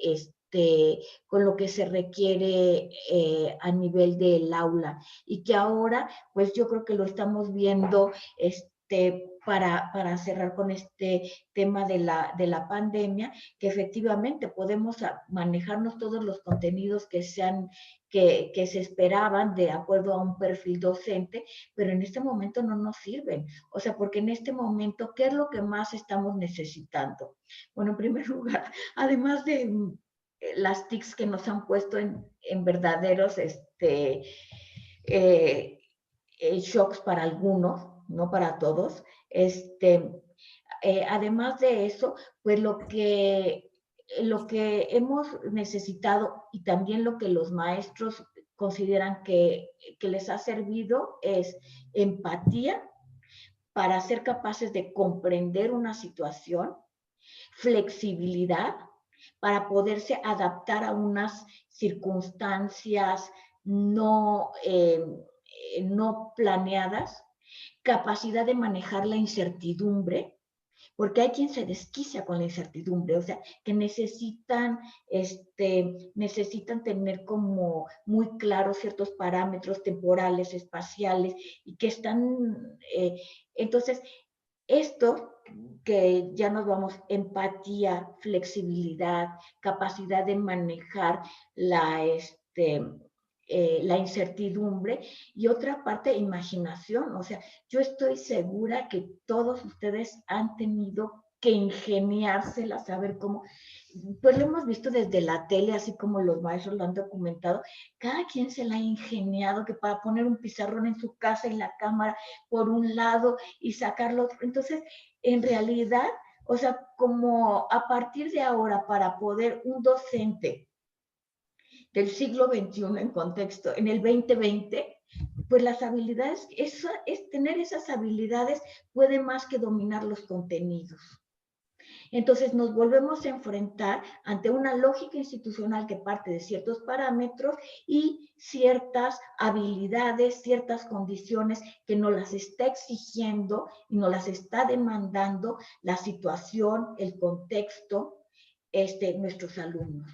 con lo que se requiere a nivel del aula, y que ahora, pues yo creo que lo estamos viendo, para cerrar con este tema de la pandemia, que efectivamente podemos manejarnos todos los contenidos que se esperaban de acuerdo a un perfil docente, pero en este momento no nos sirven. O sea, porque en este momento, ¿qué es lo que más estamos necesitando? Bueno, en primer lugar, además de las TICs que nos han puesto en verdaderos shocks para algunos, no para todos. Además de eso, pues lo que hemos necesitado y también lo que los maestros consideran que les ha servido es empatía para ser capaces de comprender una situación, flexibilidad para poderse adaptar a unas circunstancias no planeadas, capacidad de manejar la incertidumbre, porque hay quien se desquicia con la incertidumbre, o sea, que necesitan tener como muy claros ciertos parámetros temporales, espaciales, y que están, entonces, esto que ya nos vamos, empatía, flexibilidad, capacidad de manejar la incertidumbre, y otra parte, imaginación. O sea, yo estoy segura que todos ustedes han tenido que ingeniársela, saber cómo, pues lo hemos visto desde la tele, así como los maestros lo han documentado, cada quien se la ha ingeniado, que para poner un pizarrón en su casa y la cámara por un lado y sacarlo. Entonces, en realidad, o sea, como a partir de ahora, para poder un docente del siglo XXI en contexto, en el 2020, pues las habilidades, tener esas habilidades puede más que dominar los contenidos. Entonces nos volvemos a enfrentar ante una lógica institucional que parte de ciertos parámetros y ciertas habilidades, ciertas condiciones que nos las está exigiendo y nos las está demandando la situación, el contexto, nuestros alumnos.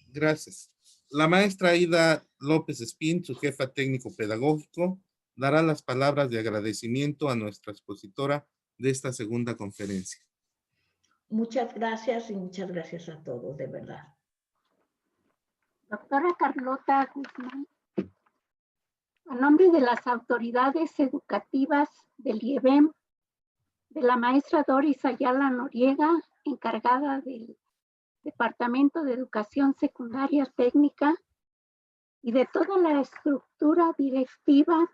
Gracias. La maestra Aida López Espín, su jefa técnico pedagógico, dará las palabras de agradecimiento a nuestra expositora de esta segunda conferencia. Muchas gracias y muchas gracias a todos, de verdad. Doctora Carlota Guzmán, a nombre de las autoridades educativas del IEBEM, de la maestra Doris Ayala Noriega, encargada del Departamento de Educación Secundaria Técnica, y de toda la estructura directiva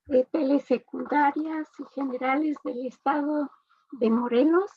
de telesecundarias y generales del estado de Morelos,